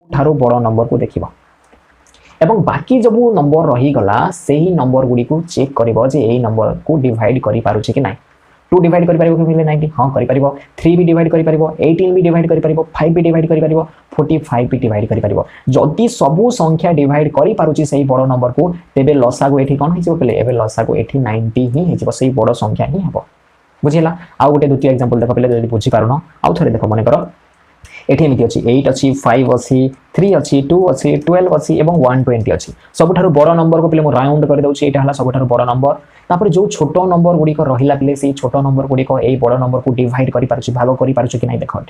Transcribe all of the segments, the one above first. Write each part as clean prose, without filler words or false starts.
ठारो बड़ नंबर को देखिबा एवं बाकी जब नंबर रही गला सही नंबर गुडी को चेक करिवो जे एई नंबर को डिवाइड करि पारुछि कि नाही 2 डिवाइड करि पारिबो कि मिले 90 हां करि पारिबो 3 भी डिवाइड करि पारिबो 18 भी डिवाइड करि पारिबो 5 भी डिवाइड करि पारिबो 45 भी डिवाइड करि पारिबो जदी सबु संख्या डिवाइड करि पारुछि सही बड़ नंबर को तेबे लसागु एठी कोन हिजो पले एबे लसागु एठी 90 ही हिजो सही बड़ संख्या ही हबो बुझिला आ गोटे द्वितीय एग्जांपल देखो पले जदी बुझी पारुनो आउ थरे देखो मने करो एठी एमिति अछि 8 अछि 5 अछि 3 अछि 2 अछि 12 अछि एवं 120 अछि सबठारु बड़ नंबर को पले मु राउंड कर दउछि एटा हला सबठारु बड़ नंबर तापर जो छोटो नंबर गुडी को रहिला पले से छोटो नंबर गुडी को एई बड़ नंबर को डिवाइड करि पारछि भाग करि पारछि कि नै देखो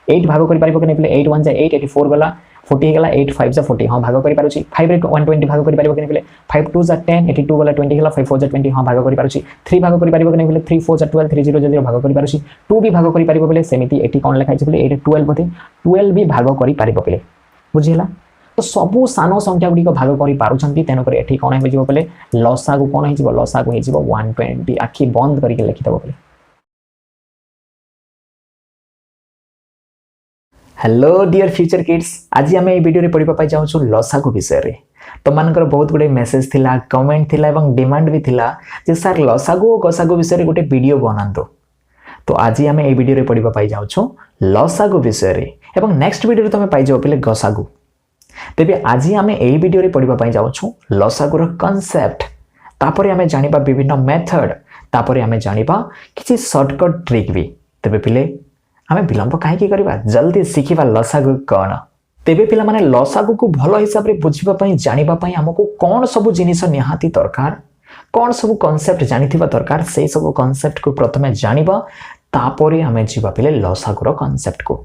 8 भाग करि पारिबो कि नै पले 8 1 जा 8 84 गला 40 गला 8 5 जा 40 हां भाग करि पारछि 5 रे 120 भाग करि पारिबो कि नै पले 5 2 जा 10 82 गला 20 गला 5 4 जा 20 हां भाग करि पारछि 3 भाग करि पारिबो कि नै पले 3 4 जा 12 3 0 जा 0 भाग करि पारछि 2 भी भाग करि पारिबो पले सेमिति एठी कोन लिखा छै पले 8 12 बते 12 भी भाग करि पारिबो पले बुझिला तो सबु सानो संख्या गुडी को भाग करि पारुछंती तेनो करे एठी कोन हे जिवो पले लसागु कोन हे जिवो लसागु हे जिवो 120 आखी बंद करके लिखि दबो पले हेलो डियर फ्यूचर किड्स आज आम वीडियो रे पढ़िबा पाई जाउछु लसागु विषय रे तो मानकर बहुत गुडे मेसेज थिला कमेंट थिला एवं डिमांड भी थिला जे सर लसागु और गसागु विषय रे गुटे वीडियो बनांतो तो आज आम ए वीडियो रे पढ़िबा पाई जाउछु लसागु विषय रे एवं नेक्स्ट वीडियो रे तमे पाई जाओ पले गसागु तेबे आज आम ए वीडियो रे पढ़िबा पाई जाउछु लसागु रो कांसेप्ट तापरे आम जानिबा विभिन्न मेथड तापरे आम जानिबा किछि शॉर्टकट ट्रिक भी तेबे पिले आमे विलंब काहे की करबा जल्दी सिखिबा लसागु कोन तेबे पिला माने लसागु को भलो हिसाब रे बुझिबा पई जानिबा पई हमको कोन सब जिनिस निहाती दरकार कोन सब कांसेप्ट जानिथिबा दरकार से सब कांसेप्ट को प्रथमे जानिबा तापरे आमे जिबा पिले लसागु रो कांसेप्ट को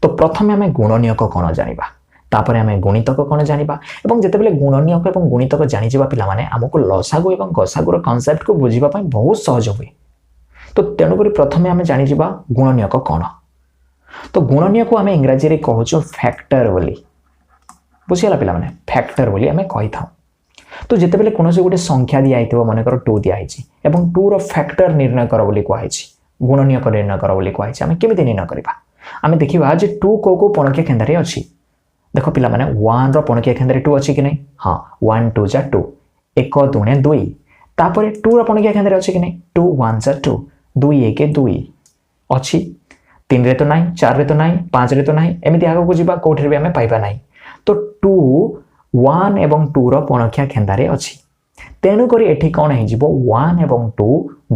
तो प्रथमे आमे गुणनीयक कोन जानिबा तापरे आमे गुणितक कोन जानिबा एवं जेते बेले गुणनीयक एवं गुणितक जानि जिबा पिला माने हमको लसागु एवं गसागु रो कांसेप्ट को बुझिबा पई बहुत सहज होय तो तेनु करी प्रथमे आमे जानि जिबा गुणनीयक कोन तो गुणनीय को आमे इंग्रजी रे कहउछु फैक्टर बोली बुझियला पिला माने फैक्टर बोली आमे कहि थाउ तो जेते बेले कोनोसे गुटे संख्या दिया आइतबो माने कर 2 दिया आइछि एवं 2 रो फैक्टर निर्णय कर बोली कहै छि गुणनीय को निर्णय कर बोली कहै छि आमे केमिति निर्णय करबा आमे देखिबा जे 2 को पणकिया केंद्रे अछि देखो पिला माने 1 रो पणकिया केंद्रे 2 अछि कि नै हां 1 2 जा 2 1 2 2 तापरे 2 रो पणकिया केंद्रे अछि कि नै 2 1 जा 2 2 1 2 अछि 3 रे तो नाही 4 रे तो नाही 5 रे तो नाही एमिति आगो को जिबा कोठरे भी हमें पाइबा नाही तो 2 1 एवं 2 रो पणकिया केंद्रे अछि तेनु करी एठी कोन हे जिवो 1 एवं 2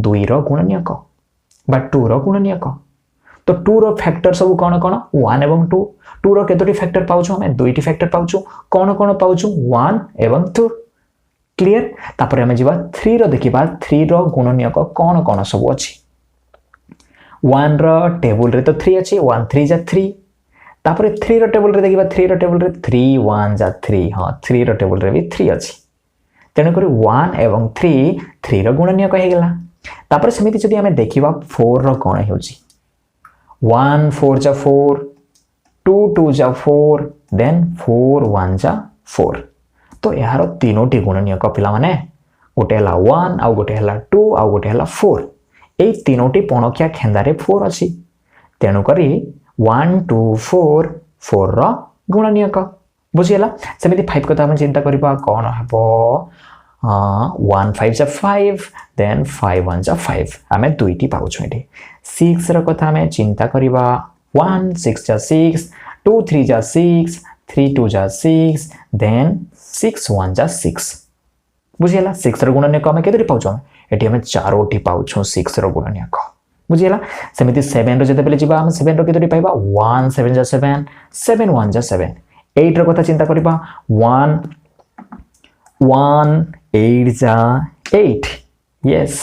2 रो गुणनीयक बा 2 रो गुणनीयक तो 2 रो फैक्टर सब कोन कोन 1 एवं 2 2 रो केतोटी फैक्टर पाउछु हमें दुईटी फैक्टर पाउछु कोन कोन पाउछु 1 एवं 2 क्लियर तापर हमें जिबा 3 रो देखिबा 3 रो गुणनीयक कोन कोन सब अछि 1 रो टेबल रे तो 3 अछि 1 3 जा 3 तापर 3 रो टेबल रे देखिबा 3 रो टेबल रे 3 1 जा 3 हां 3 रो टेबल रे भी 3 अछि तेनु करी 1 एवं 3 3 रो गुणनीयक हे गेला तापर समिति जदी हमें देखिबा 4 रो कोन हेउची 1 4 जा 4 2 2 जा 4 देन 4 1 जा 4 तो यार तीनोटी गुणनीयक पिला माने गोटे हला 1 आ गोटे हला 2 आ गोटे हला 4 ए तीनोटी पणकिया खेंदारे 4 अछि तेनु करी 1 2 4 4 रो गुणनीयक बुझियला सेमिति 5 कथा हम चिंता करबा कोन हबो 1 5 जा 5 देन 5 1 जा 5 हमें दुईटी पाउछु एठी 6 रो कथा हमें चिंता करबा 1 6 जा 6 2 3 जा 6 3 2 जा 6 देन 6 1 जा 6 बुझियला 6 रो गुणनीयक हमें केतरी पाउछु एठी हमें चारोटी पाउछु 6 रो गुणनीयक बुझियला सेमिति 7 रो जते बेले जिबा हम 7 रो केतरी पाइबा 1 7 जा 7 7 1 जा 7 8 रो कथा चिंता करबा 1 1 8 जा 8 यस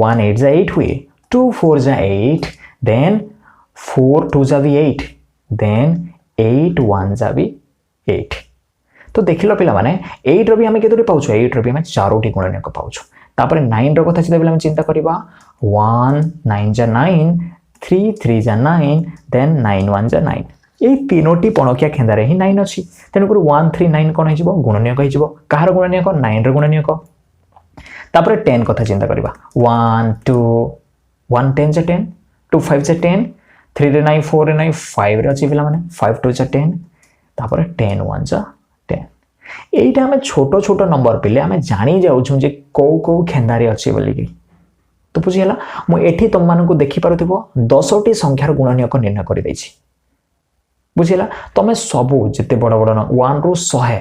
1 8 जा 8 हुए 2 4 जा 8 देन 4 2 जा भी 8 देन 8 1 जा भी 8 तो देखिलो पिला माने 8 रो भी हमें केतरी पाउछु 8 रो भी हमें चारोटी गुणनीयक पाउछु तापर 9 रो कथा चिंता बेले हम चिंता करबा 1 9 जा 9 3 3 जा 9 देन 9 1 जा 9 ए तीनोटी पणकिया खेंदारे ही 9 अछि तेनु कर 1 3 9 कोन हिजबो गुणनीयक हिजबो कहार गुणनीयक 9 रो गुणनीयक तापर 10 कथा चिंता करबा 1 2 1 10 जा 10 2 5 जा 10 3 रे 9 4 रे 9 5 रे अछि पिला माने 5 2 जा 10 तापर 10 1 जा 10 एटा हमें छोट छोट नंबर पिले हमें जानी जाउछु जे को खेंदारी अछि बोली कि तो बुझिला मु एठी तुम मान को देखि पारुथिबो 10टी संख्यार गुणनीयक निर्णय करि दैछि बुझिला तमे सबु जते बड़ बड़ 1 रु 100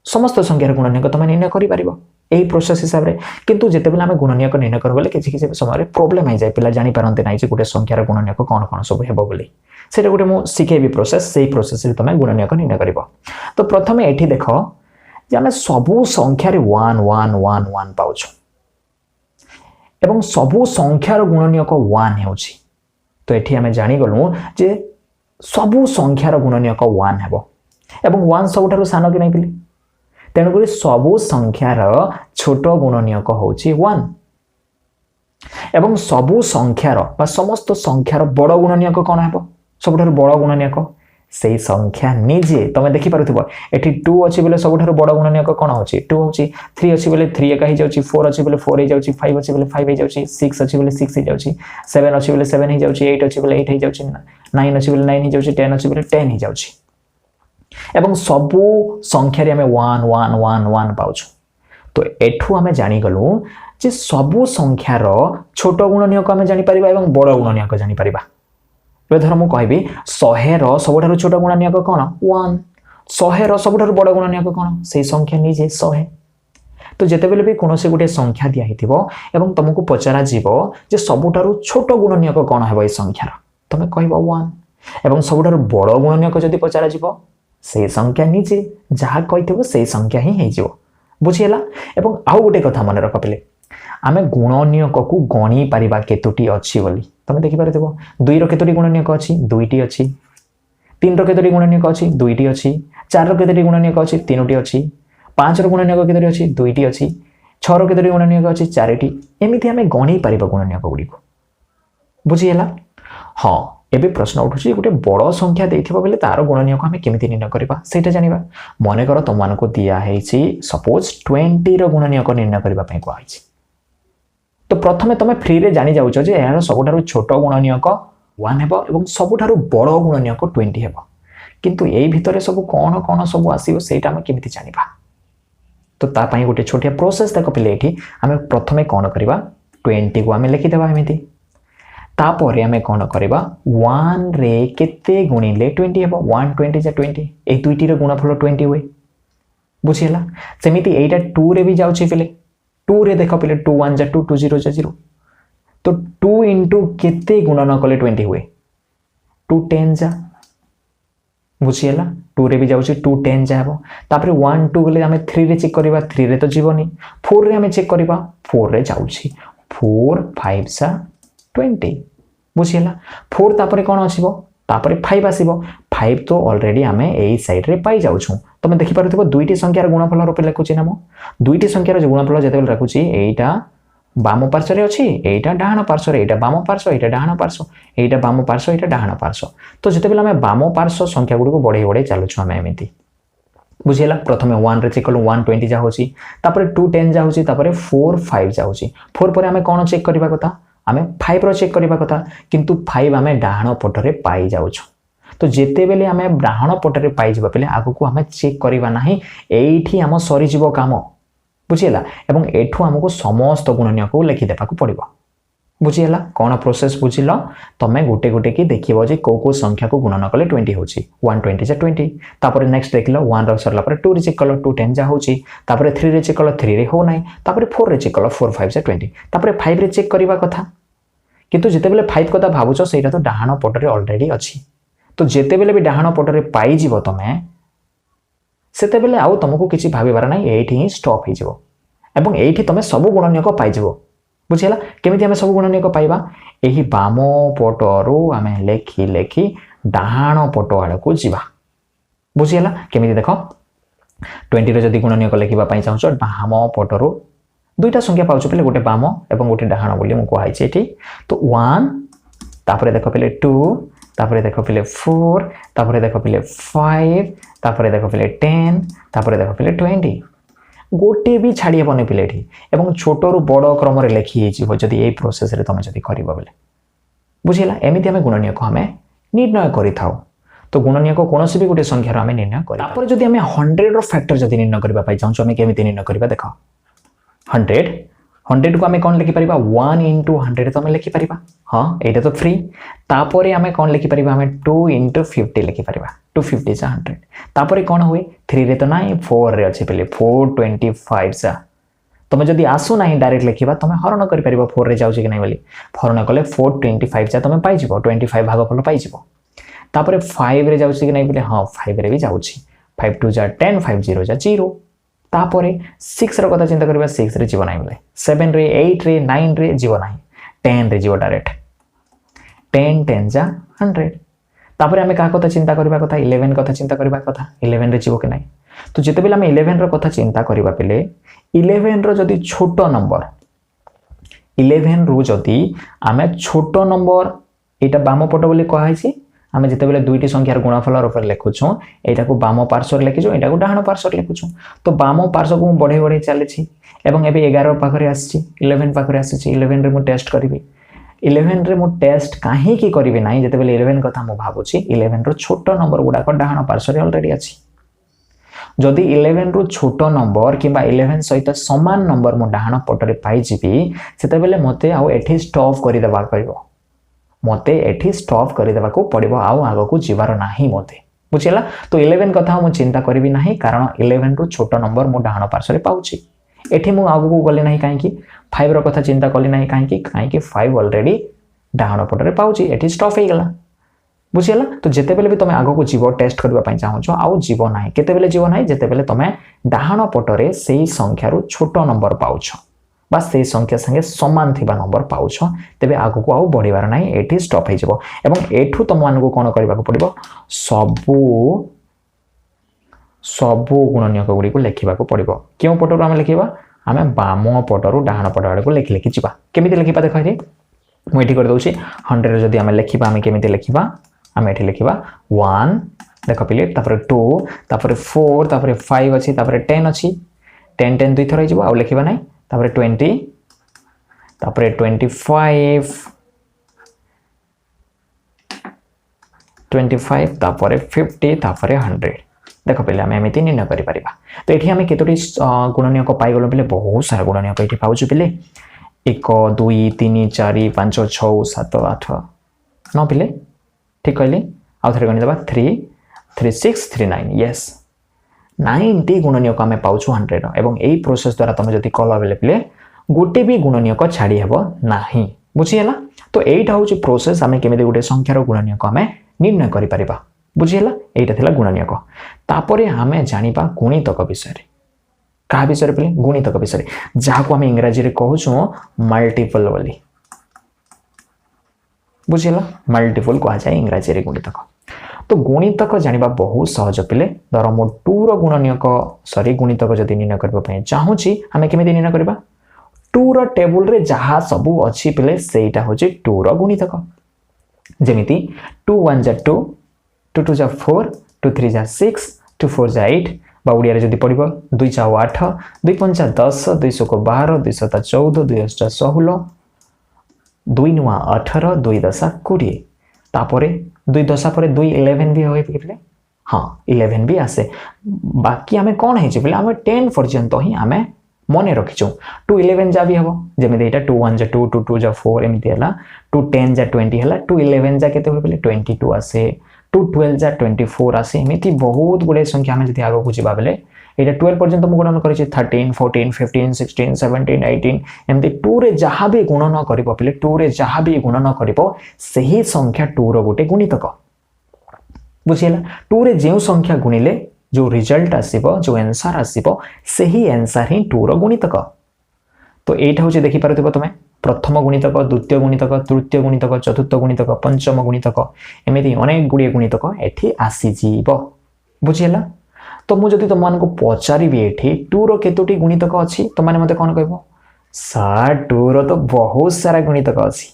समस्त संख्यार गुणनीयक तमे निर्णय करि पारिबो एही प्रोसेस हिसाब रे किंतु जते बेला हमें गुणनीयक निर्णय करबो बेले किछि किछि समय रे प्रॉब्लम आइ जाय पिला जानि पारंते नै जे गुटे संख्यार गुणनीयक कोन कोन सब हेबो बोली सेटा गुटे मु सिखेबी प्रोसेस सेही प्रोसेस रे तमे गुणनीयक निर्णय करिवो तो प्रथमे एठी देखो जे हमें सबु संख्यार 1 1 1 1 पाउछु एवं सबु संख्यार गुणनीयक 1 हेउछि तो एठी हमें जानि गलु जे सबु संख्यार गुणनीयक 1 हेबो एवं 1 सबुठारु सानो कि नै पिले तेणु करी सबु संख्यार छोट गुणनीयक होउछि 1 एवं सबु संख्यार बा समस्त संख्यार बड़ गुणनीयक कोन हेबो सबुठारु बड़ गुणनीयक सेही संख्या निजे तमे देखि पारुथिबो एठी 2 अछि बेले सबुठारु बड़ गुणनीयक कोन होछि 2 होछि 3 अछि बेले 3 एका हि जाउछि 4 अछि बेले 4 हि जाउछि 5 अछि बेले 5 हि जाउछि 6 अछि बेले 6 हि जाउछि 7 अछि बेले 7 हि जाउछि 8 अछि बेले 8 हि जाउछि 9 अछि बेले 9 हि जाउछि 10 अछि बेले 10 हि जाउछि एवं सबु संख्या रे हमें 1 1 1 1 पाउछु तो एठु हमें जानि गलु जे सबु संख्यार छोट गुणनीयक हमें जानि परिबा एवं बड़ गुणनीयक जानि परिबा ए धर मु कहबी 100 रो सबठारु छोट गुणनीयक कोन 1 100 रो सबठारु बड़ गुणनीयक कोन सेही संख्या निजे 100 तो जेते बेले भी कोनोसे गुटे संख्या दिया हिथिबो एवं तुमको पचरा जीवो जे सबठारु छोट गुणनीयक कोन हेबो ए संख्यार तमे कहबो 1 एवं सबठारु बड़ गुणनीयक जदी पचरा जीवो से संख्या निजे जहाँ कही से संख्या ही हो बुझीला एवं आउ गोटे कथा मन रख पे आम गुणनीयक को गणी पारिबा केतोटी अच्छी बोली तुम देखिपार 2 रो केतोटी गुणनीयक अच्छी 2टी अच्छी 3 रो केतोटी गुणनीयक अच्छी 2टी अच्छी 4 रो केतोटी गुणनीयक अच्छी 3टी अच्छी 5 रो गुणनीयक केतोटी अच्छी 2टी अच्छी 6 रो केतोटी गुणनीयक अच्छी 4टी एमिति आम गणी पारिबा गुणनीयक गुडी बुझीला हाँ एबे प्रश्न उठुछि गोटे बड़ संख्या देथिबो बेले तार गुणनीयक हमें केमिति निर्णय करबा सेटा जानिबा मने कर तुम मानको दिया हेछि सपोज 20 रो गुणनीयक निर्णय करबा पई को आइछि तो प्रथमे तमे फ्री रे जानि जाउछो जे एहार सबठारु छोट गुणनीयक 1 हेबो एवं सबठारु बड़ गुणनीयक 20 हेबो किंतु एई भितरे सब कोन कोन सब आसीबो सेटा हम केमिति जानिबा तो ता पई गोटे छोटिया प्रोसेस देखो पिले एठी हमें प्रथमे कोन करबा 20 को हमें लिखि देबा एमिति तापर आम कौन करवा 1 रे केते गुणिले 20 हेबो 1 20 जा 20 ए दुईटी रो गुणफल 20 हुए बुझिला सेमिति एटा 2 रे भी जाउछि पिले 2 रे देखो पिले 2 1 जा 2 2 0 जा 0 तो 2 इनटू केते गुणन कले 20 हुए 2 10 जा बुझिला 2 रे भी जाउछि 2 10 जा हेबो तापर 1 2 गले हमें 3 रे चेक करबा 3 रे तो जीवनी 4 रे हमें चेक करबा 4 रे जाउछि 4 5 जा 20 बुझिला 4 तापरे कोन आसीबो तापरे 5 आसीबो 5 तो ऑलरेडी हमें एई साइड रे पाई जाउछु तमे देखि पारुथिबो दुईटी संख्यार गुणफल रूपे लिखुछि ना मो दुईटी संख्यार गुणफल जेतेबेल राखुछि एइटा बाम पार्श्व रे अछि एइटा डाहाण पार्श्व रे एइटा बाम पार्श्व एइटा डाहाण पार्श्व एइटा बाम पार्श्व एइटा डाहाण पार्श्व तो जेतेबेल हमें बाम पार्श्व संख्या गुडी को बढे बढे चालुछु हमें एमिति बुझिला प्रथमे 1 रे चेक कलु 1 20 जा होछि तापरे 2 10 जा होछि तापरे 4 5 जा होछि 4 परे हमें कोन चेक करबा कथा आमे 5 रो चेक करबा कथा किंतु 5 आमे डाहाण पटरे पाई जाउछु तो जेते बेले आमे डाहाण पटरे पाई जबा पले आगु को आमे चेक करबा नाही एठी हम सरी जीवो काम बुझिला एवं एठु हमको समस्त गुणनीयक को लिखि देबा को पड़िबो बुझिला कोन प्रोसेस बुझिलो तमे गोटे गोटे की देखिबो जे को संख्या को गुणन कले 20 होची 1 20 जा 20 तापर नेक्स्ट देखिलो 1 रो सरला पर 2 रे चेक कलो 2 10 जा होची तापर 3 रे चेक कलो 3 रे हो नाही तापर 4 रे चेक कलो 4 5 जा 20 तापर 5 रे चेक करबा कथा किंतु जेते बेले 5 कथा भाबुचो सेटा तो डाहाण पटरे ऑलरेडी अछि तो जेते बेले भी डाहाण पटरे पाई जीवो तमे सेते बेले आउ तुमको किछि भाबिबार नै एठी ही स्टॉप हे जीवो एवं एठी तमे सब गुणनीयक पाई जीवो बुझिला केमिति हमें सब गुणनीयक पाइबा एही बाम पटरो हमें लेखि लेखि डाहाण पट आड़ को जीवा बुझिला केमिति देखो 20 रे जदी गुणनीयक लेखिबा पई चाहछो बाम पटरो दुईटा संख्या पाउछ पले गोटे बाम एवं गोटे डाहाण बोली मु कहै छै एठी तो 1 तापरे देखो पले 2 तापरे देखो पले 4 तापरे देखो पले 5 तापरे देखो पले 10 तापरे देखो पले 20 गोटे भी छाड़ी बने पिलेठी एवं छोट रु बड़ क्रम रे लेखि हेछि हो जदी एई प्रोसेस रे तमे जदी करबा बेले बुझिला एमिति हमें गुणनीयक हमें निर्णय करि थाओ तो गुणनीयक कौन भी गोटे संख्यार आम निर्णय कर जब आम 100 फैक्टर जब निर्णय करने चाहूँ आम केमी निर्णय करवा देख 100 को आम कौन लिखिपर 1 इंटू 100 तो आम लिखिपर हाँ यहाँ तो फ्री तापर आम कौन लिखिपर आम 2 इंटू 50 लिखिपर 250 जा 100 तापर कौन हुए 3 रे तो ना 4 रे अच्छे पे 425 जा तुम जदि आसू ना डायरेक्ट लिखा तुम हरण कर 4 रे जाऊँ कि नहीं बोली हरण कले 425 जा तुम पाइज 25 भागफल पाइज तापर 5 रे जाऊँ कि नहीं बोले हाँ 5 रे भी जाऊँ 5 2 जा 10 5 0 जा 0 तापर 6 रो कथा चिंता करबा 6 रे जीव नाही बोले 7 रे 8 रे 9 रे जीव नाही 10 रे जीव डायरेक्ट 10 10 जा 100 तापर आमे का कथा चिंता करबा कथा 11 कथा चिंता करबा कथा 11 रे जीव के नाही तो जेते बेला आमे 11 रो कथा चिंता करबा पेले 11 रो जदी छोटो नंबर 11 रो जदी आमे छोटो नंबर एटा बाम पट बोली कहै छी आमे जेते बेले दुईटी संख्यार गुणफल ऊपर लिखुछु एटा को बाम पार्श्व लिखिछु एटा को डाहाण पार्श्व लिखुछु तो बाम पार्श्व को बढ़े बढ़े चलेछि एवं एबे 11 पाखरे आछि 11 पाखरे आछि 11 रे मु टेस्ट करबी 11 रे मु टेस्ट काहे की करबी नाही जेते बेले 11 कथा मु भाबुछि 11 रो छोटो नंबर गुडा को डाहाण पार्श्व रे ऑलरेडी अछि जदि 11 रो छोटो नंबर किबा 11 सहित समान नंबर मु डाहाण पटरे पाइ जिबी सेते बेले मते आ एठी स्टॉप करि देबा कहबो मते एठी स्टॉप कर देबा को पड़िबो आउ आगो को जीवार नाही मते बुझिला तो 11 कथा मु चिंता करबी नाही कारण 11 रो छोटो नंबर मु डाहाण पार्श्व रे पाउछि एठी मु आगो को गले नाही काहे कि 5 रो कथा चिंता करली नाही काहे कि 5 ऑलरेडी डाहाण पट रे पाउछि एठी स्टॉप हे गेला बुझिला तो जेते बेले भी तमे आगो को जीव टेस्ट करबा पई चाहौ छ आउ जीव नाही केते बेले जीव नाही जेते बेले तमे डाहाण पट रे सेही संख्या रो छोटो नंबर पाउछ बस से संख्या संगे समान थिबा नंबर पाउछ तेबे आगो को आउ बढ़िबार नाही एठी स्टॉप हे जबो एवं एठू तम मान को कोन करबा को पड़िबो सबु गुणनीयक गुडी को लेखिबा को पड़िबो क्यों पटरो हम लेखिबा हमें बाम पटरो डाहाण पट आडे को लेखि लेखि जिबा केमिति लेखिबा देखै रे मु एठी कर दउछि 100 जदी हम लेखिबा हम केमिति लेखिबा हम एठी लेखिबा 1 देखो पिले तापर 2 तापर 4 तापर 5 अछि तापर 10 अछि 10 10 दुई थर हे जिबो आ लेखिबा नाही तापर 20 तापर 25 तापर 50 तापर 100 देखो पहले आम एमती निर्णय करि परिबा तो एठी आमे केतोटी गुणनीयक पाई गलो पहले बहुत सारा गुणनीयक एठी पाउछु पहले 1 2 3 4 5 6 7 8 9 पहले ठीक कहली आ थरे गनि देबा 3 3 6 3 9 यस 90 गुणनीयक आमे पाउछु 100 एवं एई प्रोसेस द्वारा तमे जति कल बेले पले गोटे भी गुणनीयक छाड़ी हेबो नाही बुझियला तो एइटा होची प्रोसेस आमे केमिति गोटे संख्यार गुणनीयक आमे निर्णय करि परिबा बुझियला एइटा थिला गुणनीयक तापरे आमे जानिबा गुणितक विषय रे का विषय रे पले गुणितक विषय जहा को आमे इंग्रजी रे कहूछु मल्टीपल बोली बुझियला मल्टीपल को आ जाय इंग्रजी रे गुणितक तो गुणितक जानिबा बहुत सहज पिले धर मो 2 रो गुणनीयक सॉरी गुणितक जदी निर्णय करबा पय चाहूची हमें केमिति निर्णय करबा 2 रो टेबल रे जहा सबु अछि पिले सेटा होची 2 रो गुणितक जेमिति 2 1 जा 2 2 2 जा 4 2 3 जा 6 2 4 जा 8 बा उडिया रे जदी पडिबो 2 जा 8 2 5 जा 10 200 को 12 200 ता 14 2 8 16 2 9 18 2 10 20 तापरे 2 10 पर 2 11 भी होय पिले हां 11 भी आसे बाकी हमें कोन हे जे पिले हमें 10 पर्यंत ही हमें मने रखिचो 2 11 जा भी हबो जेमे एटा 2 1 जा 2 2 2 जा 4 एमिति हला 2 10 जा 20 हला 2 11 जा केते होय पिले 22 आसे 2 12 जा 24 आसे एमिति बहुत गुडे संख्या हमें जति आगो बुझिबा बेले एटा 12 पर्यंत मु गुणन करिछि 13 14 15 16 17 18 एमिति 2 रे जहा भी गुणन करिवो पिले 2 रे जहा भी गुणन करिवो सही संख्या 2 रो गोटे गुणितक बुझियला 2 रे जेउ संख्या गुणिले जो रिजल्ट आसीबो जो आंसर आसीबो सही आंसर ही 2 रो गुणितक तो एटा होचे देखि पारथिबो तमे प्रथम गुणितक द्वितीय गुणितक तृतीय गुणितक चतुर्थ गुणितक पंचम गुणितक एमिति अनेक गुडी गुणितक एठी आसी जीवो बुझियला तो मु जदि तमान को पचारिबी एठी 2 रो केतोटी गुणितक अछि त माने मते कोन कहबो सर 2 रो तो बहुत सारा गुणितक अछि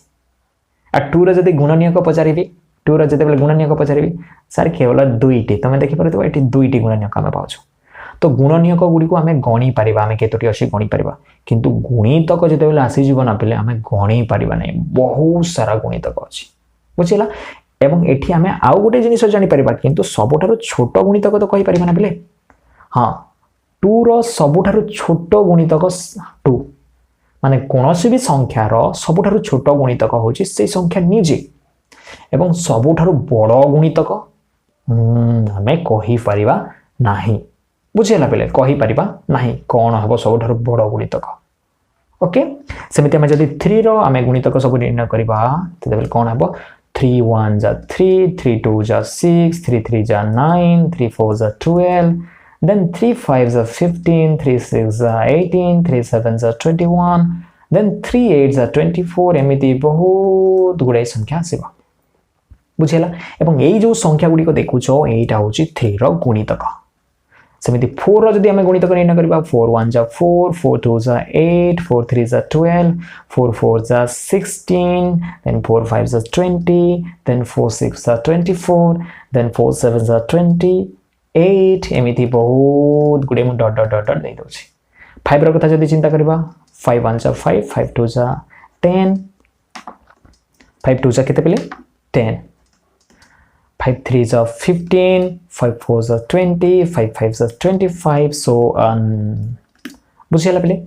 आ 2 रो जदि गुणनीयक पचारिबी 2 रो जदि बेले गुणनीयक पचारिबी सर केवल दुईटी तमे देखि परथबो एठी दुईटी गुणनीयक हम पाउछु तो गुणनीयक गुडी को हमें गणी परिबा हमें केतोटी अछि गणी परिबा किंतु गुणितक जदि बेले आसी जीवन आपिले हमें गणी परिबा नै बहुत सारा गुणितक अछि बुझिला एवं एठी आमे आउ गोटे जिनिस जानि परिबा किंतु सबुठारु छोट गुणितक तो कहि परिबा ना बेले हां 2 रो सबुठारु छोट गुणितक 2 माने कोनोसी भी संख्यार सबुठारु छोट गुणितक होची से संख्या निजे एवं सबुठारु बड़ गुणितक आमे कहि परिबा नाही बुझेला बेले कहि परिबा नाही कोन हबो सबुठारु बड़ गुणितक ओके सेमिति आमे जदी 3 रो आमे गुणितक सब निर्णय करबा तबेले कोन हबो 3 1 जा 3 3 2 जा 6 3 3 जा 9 3 4 जा 12 then 3 5 जा 15 3 6 जा 18 3 7 जा 21 then 3 8 जा 24 एमिति बहुत गुडे संख्या आसीबा बुझेला एवं एई जो संख्या गुडी को देखुछो एटा होची 3 रो गुणितक सेमिति 4 रो जदी हमें गुणितक निर्णय करबा 4 1 जा 4 4 2 जा 8 4 3 जा 12 4 4 जा 16 then 4 5 जा 20 then 4 6 जा 24 then 4 7 जा 28 एमिति बहुत गुडे मु डॉट डॉट डॉट दे दोछि 5 रो कथा जदी चिंता करबा 5 1 जा 5 5 2 जा 10 5 2 जा केते पेले 10 5 3 जा 15 5 4 जा 20 5 5 जा 25 so बुझियला पेले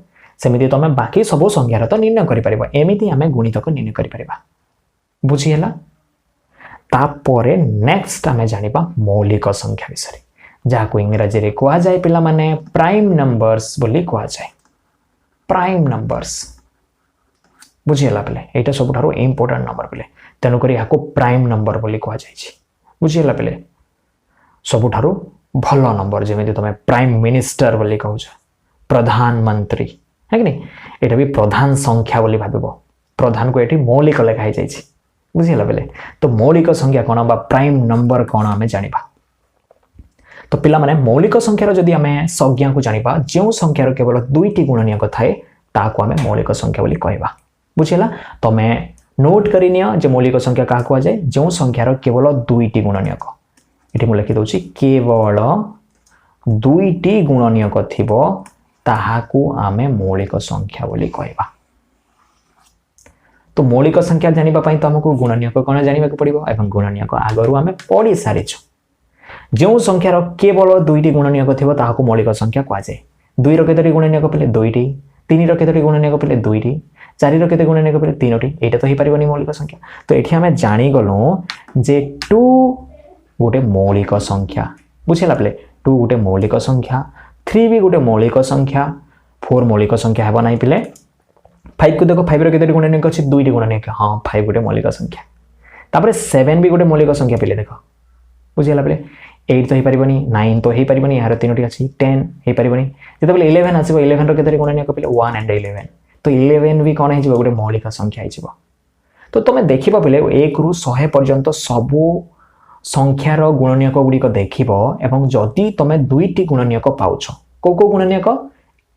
सेमिति तमे बाकी सब संख्यार तो निर्णय करि परिबा एमिति हमें गुणितक निर्णय करि परिबा बुझियला तापरे नेक्स्ट हमें जानिबा मौलिक संख्या विषय जहा को इंग्रजी रे कोआ जाय पिला माने प्राइम नंबर्स बोली कोआ जाय प्राइम नंबर्स बुझियला पेले एटा सबठारो इंपोर्टेंट नंबर पेले तेनु करी याको प्राइम नंबर बोली कोआ जाय छी बुझियला पेले सबुठारु भलो नंबर जेमिति तमे प्राइम मिनिस्टर बोली कहउछ प्रधानमंत्री है कि नहीं एटा भी प्रधान संख्या बोली भाबिबो प्रधान को एठी मौलिक लेखाई जाय छी बुझियला बेले तो मौलिक संख्या कोन बा प्राइम नंबर कोन हमें जानिबा तो पिला माने मौलिक संख्यार जदी हमें संज्ञा को जानिबा जेउ संख्यार केवल दुईटी गुणनीयक थाए ताको हमें मौलिक संख्या बोली कहबा बुझियला तमे नोट करिनिया जे मौलिक संख्या का को जाय जेउ संख्यार केवल दुईटी गुणनीयक एठी मु लिखि दोछि केवल दुईटी गुणनीयक थिबो ताहाकू आमे मौलिक संख्या बोली कहबा तो मौलिक संख्या जानिबा पई तुमको गुणनीयक कोन जानिबा को पड़िबो एवं गुणनीयक आगरु आमे पढि सारिछु जेउ संख्यार केवल दुईटी गुणनीयक थिबो ताहाकू मौलिक संख्या कहवा जाय 2 रो केतोटी गुणनीयक पेले दुईटी 3 रो केतोटी गुणनीयक पेले दुईटी 4 रो केते गुणनीयक पेले तीनोटी एटा तो हि परिबनी मौलिक संख्या तो एठी हमें जानि गलो जे 2 गोटे मौलिक संख्या बुझिला पेले 2 गोटे मौलिक संख्या 3 भी गोटे मौलिक संख्या 4 मौलिक संख्या हेबा नाही पेले 5 को देखो 5 रो केतोटी गुणनीयक अछि दुईटी गुणनीयक हां 5 गोटे मौलिक संख्या तापरे 7 भी गोटे मौलिक संख्या पेले देखो बुझिला पेले 8 तो हि परिबनी 9 तो हि परिबनी यार तीनोटी अछि 10 हि परिबनी जते बेले 11 आसीबो 11 रो केतोटी गुणनीयक पेले 1 एंड 11 तो 11 भी कोन हिजबो गोटे मौलिक संख्या हिजबो तो तमे देखिबा पेले 1 रु 100 पर्यंत सबो संख्यार गुणनीयक गुडी को देखिबो एवं जदी तमे दुईटी गुणनीयक पाउछो को गुणनीयक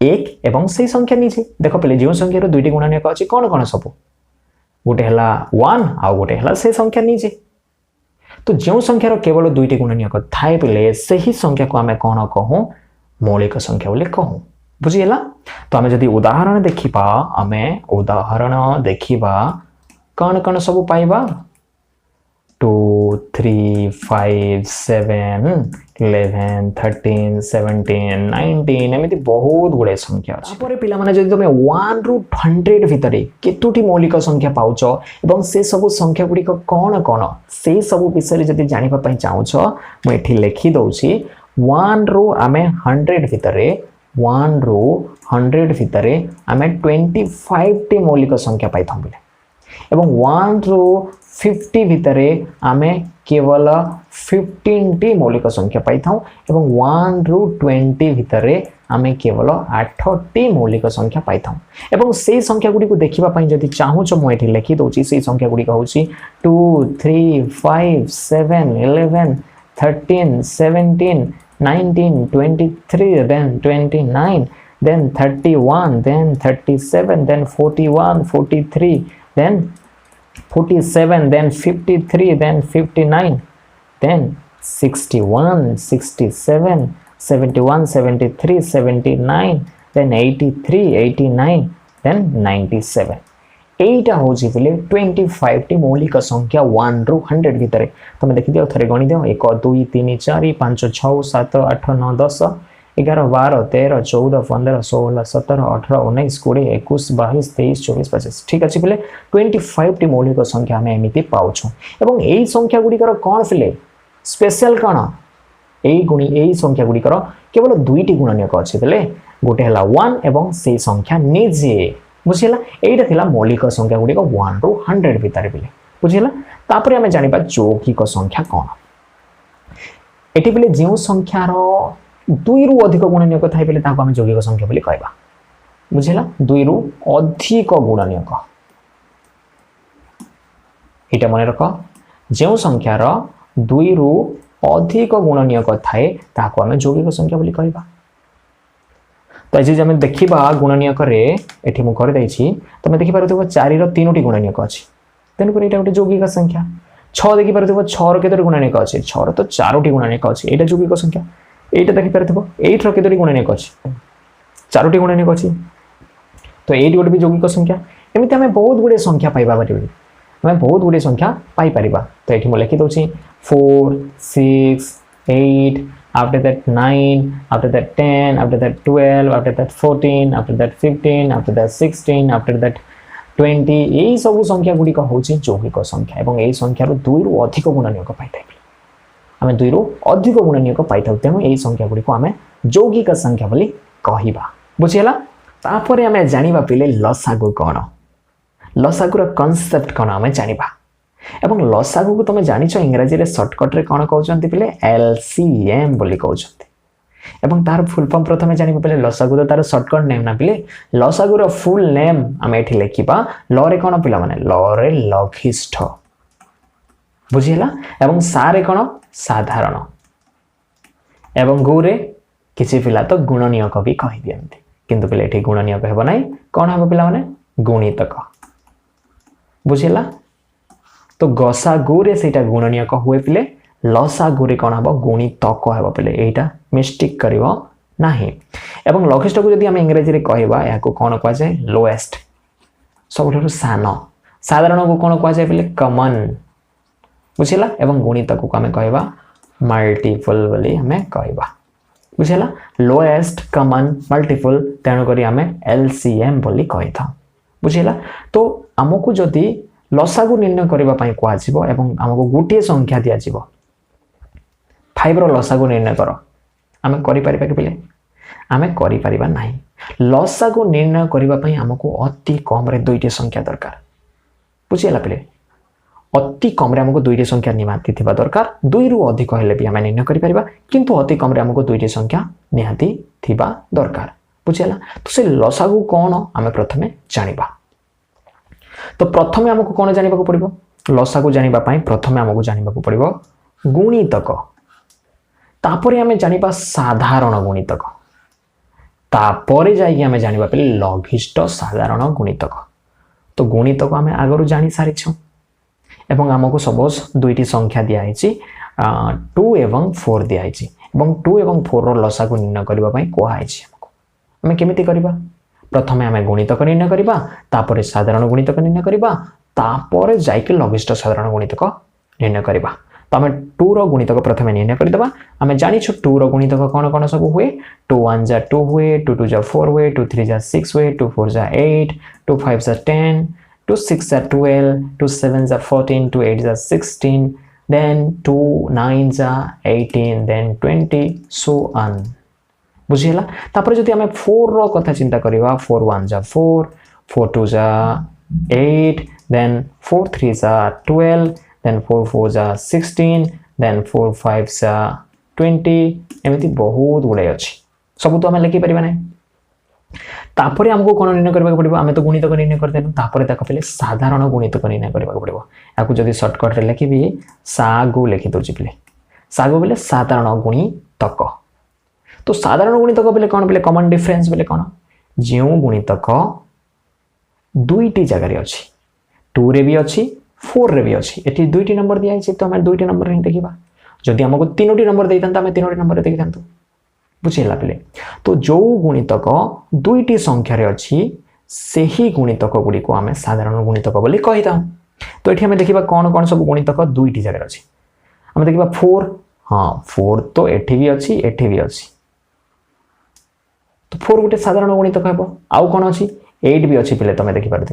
1 एवं से संख्या निजे देखो पेले जे संख्यार दुईटी गुणनीयक अछि कोन कोन सब गोटे हला 1 आ गोटे हला से संख्या निजे तो जो संख्यार केवल दुईटी गुणनीयक थाए पेले सही संख्या को आमे कोन कहू मौलिक संख्या बोले कहू बुझियला तो आमे जदी उदाहरण देखिबा आमे उदाहरण देखिबा कोन कोन सब पाइबा 2 3 5 7 11 13 17 19 एमिति बहुत गुडे संख्या अछि तापर पिला माने जदी तमे 1 रु 100 भितरे केतोटी मौलिक संख्या पाउछो एवं से सब संख्या गुडी को कोन कोन से सब विषय जदी जानिबा पई चाहूछो म एठी लेखि दउछि 1 रु आमे 100 भितरे 1 रु 100 भितरे आमे 25 टी मौलिक संख्या पाइथम बिले एवं 1 रु 50 भितरे आमे केवल 15 टी मौलिक संख्या पाइथाउ एवं 1 रु 20 भितरे आमे केवल 8 टी मौलिक संख्या पाइथाउ एवं से संख्या गुडी को देखिबा पई जदी चाहू छ म एठी लेखि दोछि से संख्या गुडी कहउछि 2 3 5 7 11 13 17 19 23 then 29 then 31 then 37 then 41 43 then 47 then 53 then 59 then 61 67 71 73 79 then 83 89 then 97 এইটা হচ্ছে পিলে 25 টি মৌলিক সংখ্যা 1 রু 100 ভিতরে তুমি দেখি দিও থরে গণি দিও 1 2 3 4 5 6 7 8 9 10 11 12 13 14 15 16 17 18 19 20 21 22 23 24 25 ঠিক আছে পিলে 25 টি মৌলিক সংখ্যা আমি এমিতি পাউଛୁ এবং এই সংখ্যা গুড়িকর কোন পিলে স্পেশাল কোন এই সংখ্যা গুড়িকর কেবল দুইটি গুণনীয়ক আছে পিলে গোটে হলা 1 এবং সেই সংখ্যা নিজে বুঝিলা এইটা থিলা মৌলিক সংখ্যা গুড়িক 1 রু 100 ভিতরে পিলে বুঝিলা তারপরে আমি জানিবা যৌগিক সংখ্যা কোন এটি পিলে যে সংখ্যার 2 রু অধিক গুণনীয়ক থাই পিলে তাকে আমি যৌগিক সংখ্যা বলি কইবা বুঝিলা 2 রু অধিক গুণনীয়ক এটা মনে রাখ যে সংখ্যার 2 রু অধিক গুণনীয়ক থাই তাকে আমি যৌগিক সংখ্যা বলি কইবা তো আজ আমি দেখিবা গুণনীয়ক রে এটি মু করে দেইছি তুমি দেখি পারুথিব 4 র 3টি গুণনীয়ক আছে তেনু করে এটা গোটে যৌগিক সংখ্যা 6 দেখি পারুথিব 6 র কেতোটি গুণনীয়ক আছে 6 র তো 4টি গুণনীয়ক আছে এটা যৌগিক সংখ্যা এইটা দেখি পারুথিব 8 র কেতোটি গুণনীয়ক আছে 4টি গুণনীয়ক আছে তো এইটি গোটে যৌগিক সংখ্যা এমিতি আমি বহুত গুড়ে সংখ্যা পাইবা পারিবি আমি বহুত গুড়ে সংখ্যা পাই পারিবা তো এটি মু লিখি দউছি 4 6 8 after that 9 after that 10 after that 12 after that 14 after that 15 after that 16 after that 20 এই সব সংখ্যা গুড়ি হচ্ছে যৌগিক সংখ্যা এবং এই সংখ্যার 2 রু অধিক গুণনীয়ক পাইথাই আমি 2 রু অধিক গুণনীয়ক পাইথাউ তেণু এই সংখ্যা গুড়ি আমি যৌগিক সংখ্যা বলি কহিবা বুঝিলা তারপরে আমি জানিবা পিলে লসাগু কোন লসাগুর কনসেপ্ট কোন আমি জানিবা এবং লসাগু কু তুমি জানিছ ইংরেজি রে শর্টকট রে কোন কହୁଛନ୍ତି পিলে এলসিএম বলি কହୁଛନ୍ତି এবং তার ফুল ফর্ম প্রথমে জানিবা পিলে লসাগু তো তার শর্টকট নেম না পিলে লসাগুর ফুল নেম আমি এଠି লেখিবা ল রে কোন পিলা মানে ল রে লঘিষ্ঠ বুঝিলা এবং সা রে কোন সাধারণ এবং গু রে কিছু পিলা তো গুণনীয়ক भी কहि দিয়ନ୍ତି কিন্তু পিলে এଠି গুণনীয়ক হেব নাই কোন হেব পিলা মানে গুণিতক বুঝিলা तो गसागु रे सेटा गुणनीयक हुए पिले लसागु रे कोन हबो गुणितक हबो पिले एटा मिस्टेक करिवो नाही एवं लघिष्ठ को यदि हम इंग्रजी रे कहबा याको कोन कहवा जाय लोएस्ट सबठो सानो साधारण को कोन कहवा जाय पिले कॉमन बुझिला एवं गुणितक को हमें कहबा मल्टीपल बोली हमें कहबा बुझिला लोएस्ट कॉमन मल्टीपल तेनो करी हमें एलसीएम बोली कहिथा बुझिला तो हमकु जदी लसागु निर्णय करबा पई को आजिबो एवं हमको गोटे संख्या दिया जिवो 5 रो लसागु निर्णय करो हमें करि परिबा कि पिले हमें करि परिबा नाही लसागु निर्णय करबा पई हमको अति कम रे दुईटी संख्या दरकार बुझिला पिले अति कम रे हमको दुईटी संख्या निमाती थिबा दरकार 2 रु अधिक हेले भी हमें निर्णय करि परिबा किंतु अति कम रे हमको दुईटी संख्या निहाती थिबा दरकार बुझिला तो से लसागु कोन हमें प्रथमे जानिबा तो प्रथमे हमको कोन जानिबा को पड़िबो लसागु जानिबा पई प्रथमे हमको जानिबा को पड़िबो गुणितक तापरे हमें जानिबा साधारण गुणितक तापरे जाई हमें जानिबा पे लघिष्ठ साधारण गुणितक तो गुणितक हमें आगरु जानि सारि छु एवं हमको सपोज दुईटी संख्या दिया हिची 2 एवं 4 दिया हिची एवं 2 एवं 4 रो लसागु निर्णय करबा पई कोहा हिची हमको हमें केमिति करबा प्रथमे हमें गुणितक निर्णय करिबा तापरे साधारण गुणितक निर्णय करिबा तापरे जाइके लघिष्ठ साधारण गुणितक निर्णय करिबा तो हमें 2 रो गुणितक प्रथमे निर्णय करि देबा हमें जानि छु 2 रो गुणितक कोन कोन सब हुए 2 1 जा 2 हुए 2 2 जा 4 हुए 2 3 जा 6 हुए 2 4 जा 8 2 5 जा 10 2 6 जा 12 2 7 जा 14 2 8 जा 16 then 2 9 जा 18 then 20 so on बुझिला तापर जदि हमें 4 रो कथा चिंता करिवा 4 1 जा 4 4 2 जा 8 then 4 3 जा 12 then 4 4 जा 16 then 4 5 जा 20 एमिति बहुत गुडे अछि सब तो हमें लिखि परिबा नै तापर हमको कोन निर्णय करबा पड़िबो हमें तो गुणितक निर्णय कर देनु तापर ताको पहिले साधारण गुणितक निर्णय करबा पड़िबो याकू जदि शॉर्टकट रे लिखिबी सागु लिखि दोछि पहिले सागु बोले साधारण गुणितक तो साधारण गुणितक बोले कौन बोले कॉमन डिफरेंस बोले कौन जो गुणितक दुईटी जगह रे अछि 2 रे भी अछि 4 रे भी अछि एठी दुईटी नंबर दिया छै तो हम दुईटी नंबर रे देखिबा जदि हमको तीनोटी नंबर देइतन त हम तीनोटी नंबर रे देखिथांतु बुझिला पले तो जो गुणितक दुईटी संख्या रे अछि से ही गुणितक गुड़ी को आम साधारण गुणितक बोली कही था। तो ये आम देखा कौन कौन सब गुणितक दुईटी जगह अच्छी आम देखा 4। हाँ 4 तो एठी भी अच्छी एठी भी अच्छी तो 4 गोटे साधारण गुणितक हे। आउ कौन अच्छी 8 भी अच्छी पिले तुम देखिपार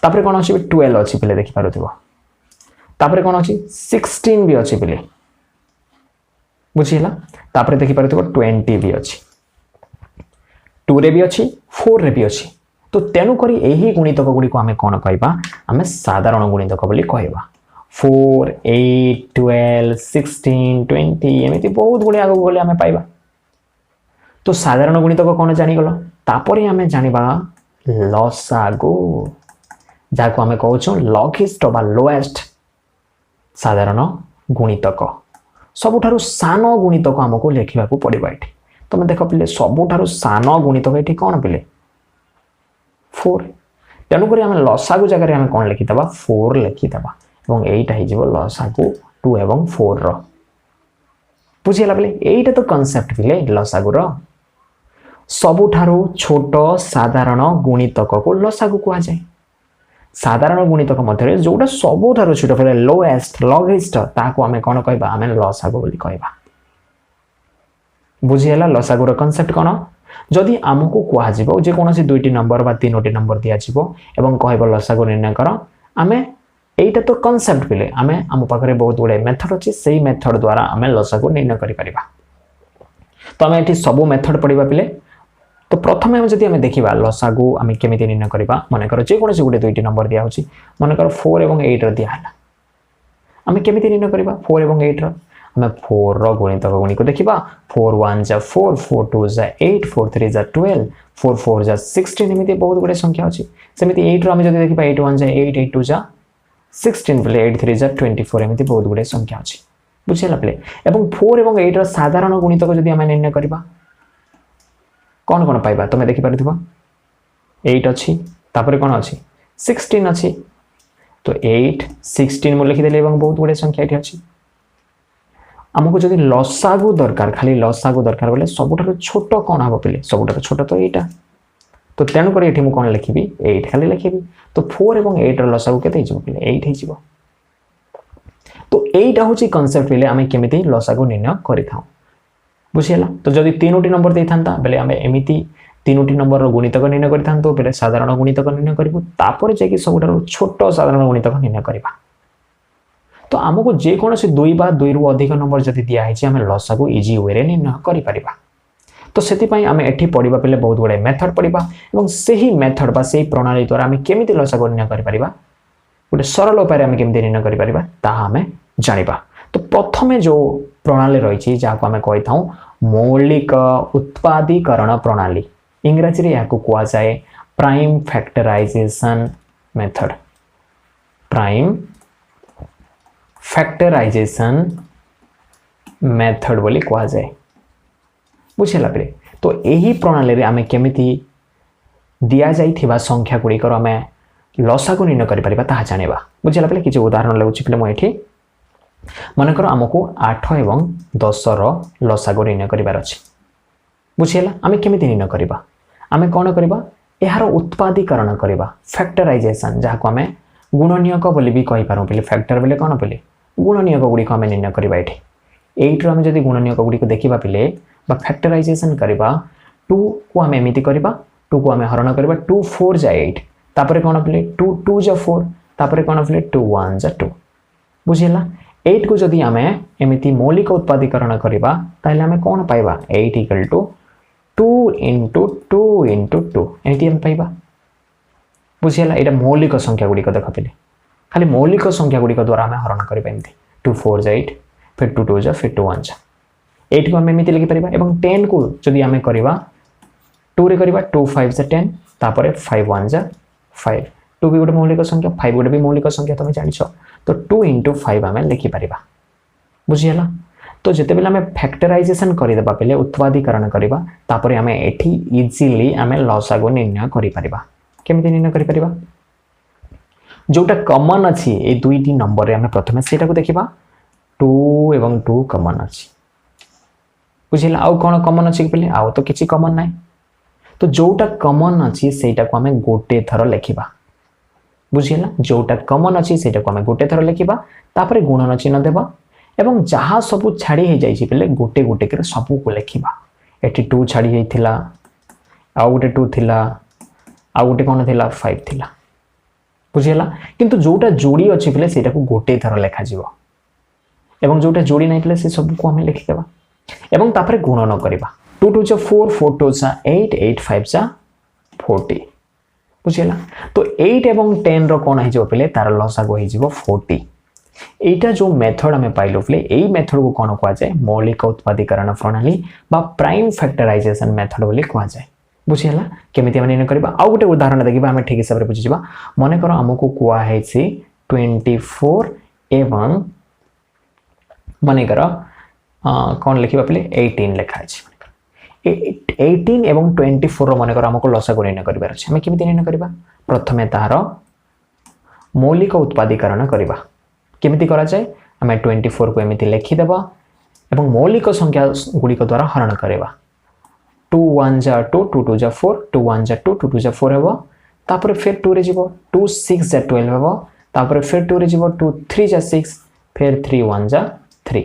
कौन अच्छी 12 अच्छी पिले देखिपार कौन अच्छी 16 भी अच्छी पिले बुझीला देखिपार 20 भी अच्छी 2 रे भी अच्छी 4 रे भी अच्छी। तो तेणुक यही गुणितक गुड़ी को आम कौन कहवा आम साधारण गुणितक बोली कहवा 4 8 12 16 20 एमती बहुत गुड़े आगे गले आम पाइबा। तो साधारण गुणितक कौन जानीगल तापर आम जाना लसागु जहाँ आम कहूँ लघिष्ठ बा लोएस्ट साधारण गुणितक सबुठारु सान गुणितक आमको लिखा पड़ेगा ये। तुम देख पिले सबुठारु सान गुणितक ये कौन पिले 4। तेणुक आम लसागु जगह आम कौन लिखिदा 4 लिखिदा और यहीटा हो लसागु 2 एवं 4 रो बुझीगला पिले। यहीटा तो कॉन्सेप्ट पिले लसागुर सबुठारु छोट साधारण गुणितक को लसागु कहा जाए। साधारण गुणितक मध्य जोटा सबुठारु छोट पिले लोएस्ट लघिष्ठ ताको आम कौन कहबा आम लसागु बोली कहबा। बुझीगला लसागुर कॉन्सेप्ट कौन जदि आमको कह जेकोसी 2टी नंबर बा 3टी नंबर दिया एवं कह लसागु निर्णय कर आम यहीटा तो कॉन्सेप्ट पिले आम आम पाखे बहुत गुड़े मेथड अच्छी से मेथड द्वारा आम लसागु निर्णय करिपरिबा। तो आम ये सबू मेथड पढ़ा पिले। तो प्रथम जब आम देखा लसागु आम केमी निर्णय करवा मनकर जेकोसी गोटे 2टी नंबर दिया मनकर 4 और 8 दिहला आम केमी निर्णय करवा 4 और 8 आम 4 रो गुणितक गुणी को देखा 4 1 जा 4 4 2 जा 8 4 3 जा 12 4 4 जा 16 एमती बहुत गुड़े संख्या अच्छी सेमती 8 रो देखा 8 1 जा 8 8 2 जा 16 पिले 8 3 जा 24 एमती बहुत गुड़े संख्या अच्छी बुझेगा पिले। एवं 4 और 8 रो साधारण गुणितक जब आम निर्णय करवा कौन कौन पाइबा तुम देखिपार 8 अच्छी तापर कौन अच्छी 16 अच्छी तो 8 16 मुझे लिखिदेली बहुत गुड़े संख्या ये अच्छी। आमको जब लसागु दरकार खाली लसागु दरकार बोले सबुठार छोट कौन हम पिले सबुठार छोट तो यहाँ तो तेणुक ये कौन लिखी 8 खाली लिखी। तो 4 और 8 लसागु के 8 हो। तो यहीटा हूँ कॉन्सेप्ट पिले आम केमी लसागु निर्णय कर बुझीगला। तो जब 3टी नंबर दे था बेले आम एमती 3टी नंबर गुणितक निर्णय कर साधारण गुणितक निर्णय करूँ जाकि सबुठार छोट साधारण गुणितक निर्णय करवा। तो आमको जेकोसी 2 बा 2 रु अधिक नंबर जब दिखाई आम लसागु इजी वे रे निर्णय करिपरिबा। तो से आम एठी पढ़ा पे बहुत गुड़े मेथड पढ़ा और से ही मेथड बा से प्रणाली द्वारा आम केमी लसागु निर्णय करिपरिबा गोटे सरल उपाय आम केमी निर्णय करिपरिबा ताहा आम जानिबा। तो प्रथमे जो प्रणाली रही जहाँ आम कही था मौलिक उत्पादीकरण प्रणाली इंग्राजी या कह जाए prime factorization method prime factorization method बोली कह जाए बुझेगा पे। तो यही प्रणाली रे आमे केमिति दिया जाइथिबा संख्या गुड़िकर आम लसागु निर्णय करिपरिबा ताहा जानिबा बुझेगा पे। किछि उदाहरण लाउछि पे एठी मनकर आमको 8 एवं 10 रो लसागु निर्णय करिबार अछि बुझेला आमे केमिति निर्णय करिबा आमे कोन करिबा यार उत्पादीकरण करिबा फैक्टराइजेशन जहाँ को आमे गुणनीयक बोली भी कहि पारो पे फैक्टर बोले कोन बोले गुणनीयक गुड़ी को आम निर्णय करवा ये 8 आम जब गुणनीयक गुड़ी को देखा पिले फैक्टराइजेशन करवा 2 को आम एमती करवा 2 को आम हरण करवा 2 4 जा 8 तापर कौन पिले 2 2 जा 4 तापर कौन पिले 2 1 जा 2 बुझेगा। 8 को जदि आम एमती मौलिक उत्पादीकरण करवा ताहले आम कौन पाइबा 8 इक्वल टू 2 इंटू 2 इंटू 2 एमती आम पाइबा बुझेगा। यहाँ मौलिक संख्या गुड़िक देख पे खाली मौलिक संख्या गुड़िक द्वारा आम हरण करें 2 4 जा 8 फिर 2 2 जा फिर 2 1 जा 8 को आम एमती लिखिपर। 10 को जदि आम करवा 2 रे करवा 2 5 जा 10 तापर 5 1 जा 5 2 भी गोटे मौलिक संख्या 5 गोटे भी मौलिक संख्या तुम जान। तो 2 इंटू 5 आम लिखिपर बुझीगला। तो जिते बेले आम फैक्टराइजेशन करदेबा पे उत्पादीकरण करवा तापर आम एठी इजिली आम लसागु निर्णय करिपरिबा केमिति निर्णय करिपरिबा जोटा कॉमन अच्छी ये 2टी नंबर रे आम प्रथमे सेटा को देखिबा 2 एवं 2 कॉमन अच्छी बुझिला। आउ कौन कॉमन अच्छी पे आउ तो किसी कॉमन ना। तो जोटा कॉमन अच्छी सेटा को आम गोटे थर लिखा बुझीला जोटा कॉमन अच्छी सेटा को आम गोटे थर लिखा तापर गुणन चिन्ह देवा एवं जहाँ सब छाड़ी हो जाए पे गोटे गोटे कर सबू को लिखा एटी 2 छाड़ी होता आउ गोटे 2 थिला आउ गोटे कौन थिला 5 थिला बुझीला किंतु जोटा जोड़ी अच्छी पे सेटा को गोटे थर लिखा एवं जोटा जोड़ी नहीं पे से सब को आम लिखिदेवा एवं तापर गुणन करवा 2 2 जा 4 4 2 जा 8 8 5 जा 40 बुझीला तो 8 एवं 10 रो कौन हो पे तार लसागु हो 40 एटा जो मेथड आम पाइलु पे यही मेथड को कौन कहुए मौलिक उत्पादीकरण प्रणाली बा प्राइम फैक्टराइजेशन मेथड बोली कहुए बुझीला केमिति आम निर्णय करबा आउ गोटे उदाहरण देखिबा आम ठीक हिसाब से बुझीबा मन कर आमको कहुए 24 एवं मन कर कौन लिखा पे 18 लिखाई 18 एवं 24 रो मन कर आमको लसागु निर्णय करिबार अछि आम केमिति निर्णय करबा प्रथमे तार मौलिक उत्पादीकरण करबा केमिति करा जाए आम 24 को एमिति लिखिदेवा एवं मौलिक संख्या गुड़िक द्वारा हरण करवा 2 1 जा 2 2 2 जा 4 2 1 जा 2 2 2 जा 4 हेबो तापर फिर 2 रे जीवो 2 6 जा 12 हेबो तापर फिर 2 रे जीवो 2 3 जा 6 फिर 3 1 जा 3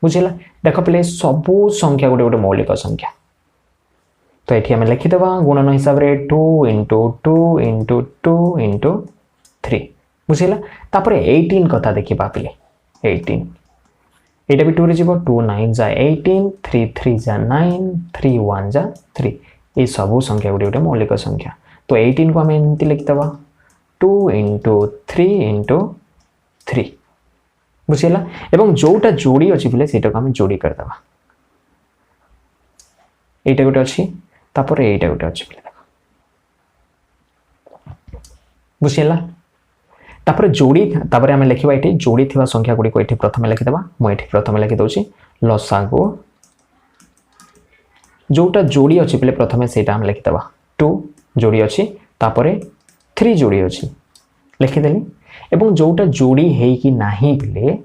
बुझिला देख पे सबू संख्या गोटे गोटे मौलिक संख्या तो ये आम लिखिदेवा गुणन हिसाब से 2 इंटू 2 इंटू 2 इंटू 3 बुझीला तापर 18 कथा देखिबा पे 18 एटा भी 2 रे जीवो 2 9 जा 18 3 3 जा 9 3 1 जा 3 ये सब संख्या गोटे गोटे मौलिक संख्या तो 18 को आम एमती लिखिदेवा 2 इंटू 3 इंटू 3 बुझीला एवं जोटा जोड़ी अच्छी पे सेटा को आम जोड़ी करदेवा एटा गोटे अच्छी तापर एटा गोटे अच्छी पे बुझीला तापर जोड़ी तापर आम लिखा ये जोड़ी थी संख्या गुड़ी को ये प्रथम लिखिदेवा मुझे प्रथम लिखिदे लसागु जोटा जोड़ी अच्छी पे प्रथम से आम लिखिदेवा 2 जोड़ी अच्छी तापर 3 जोड़ी अच्छी लिखिदेली एवं जोटा जोड़ी है कि नहीं पे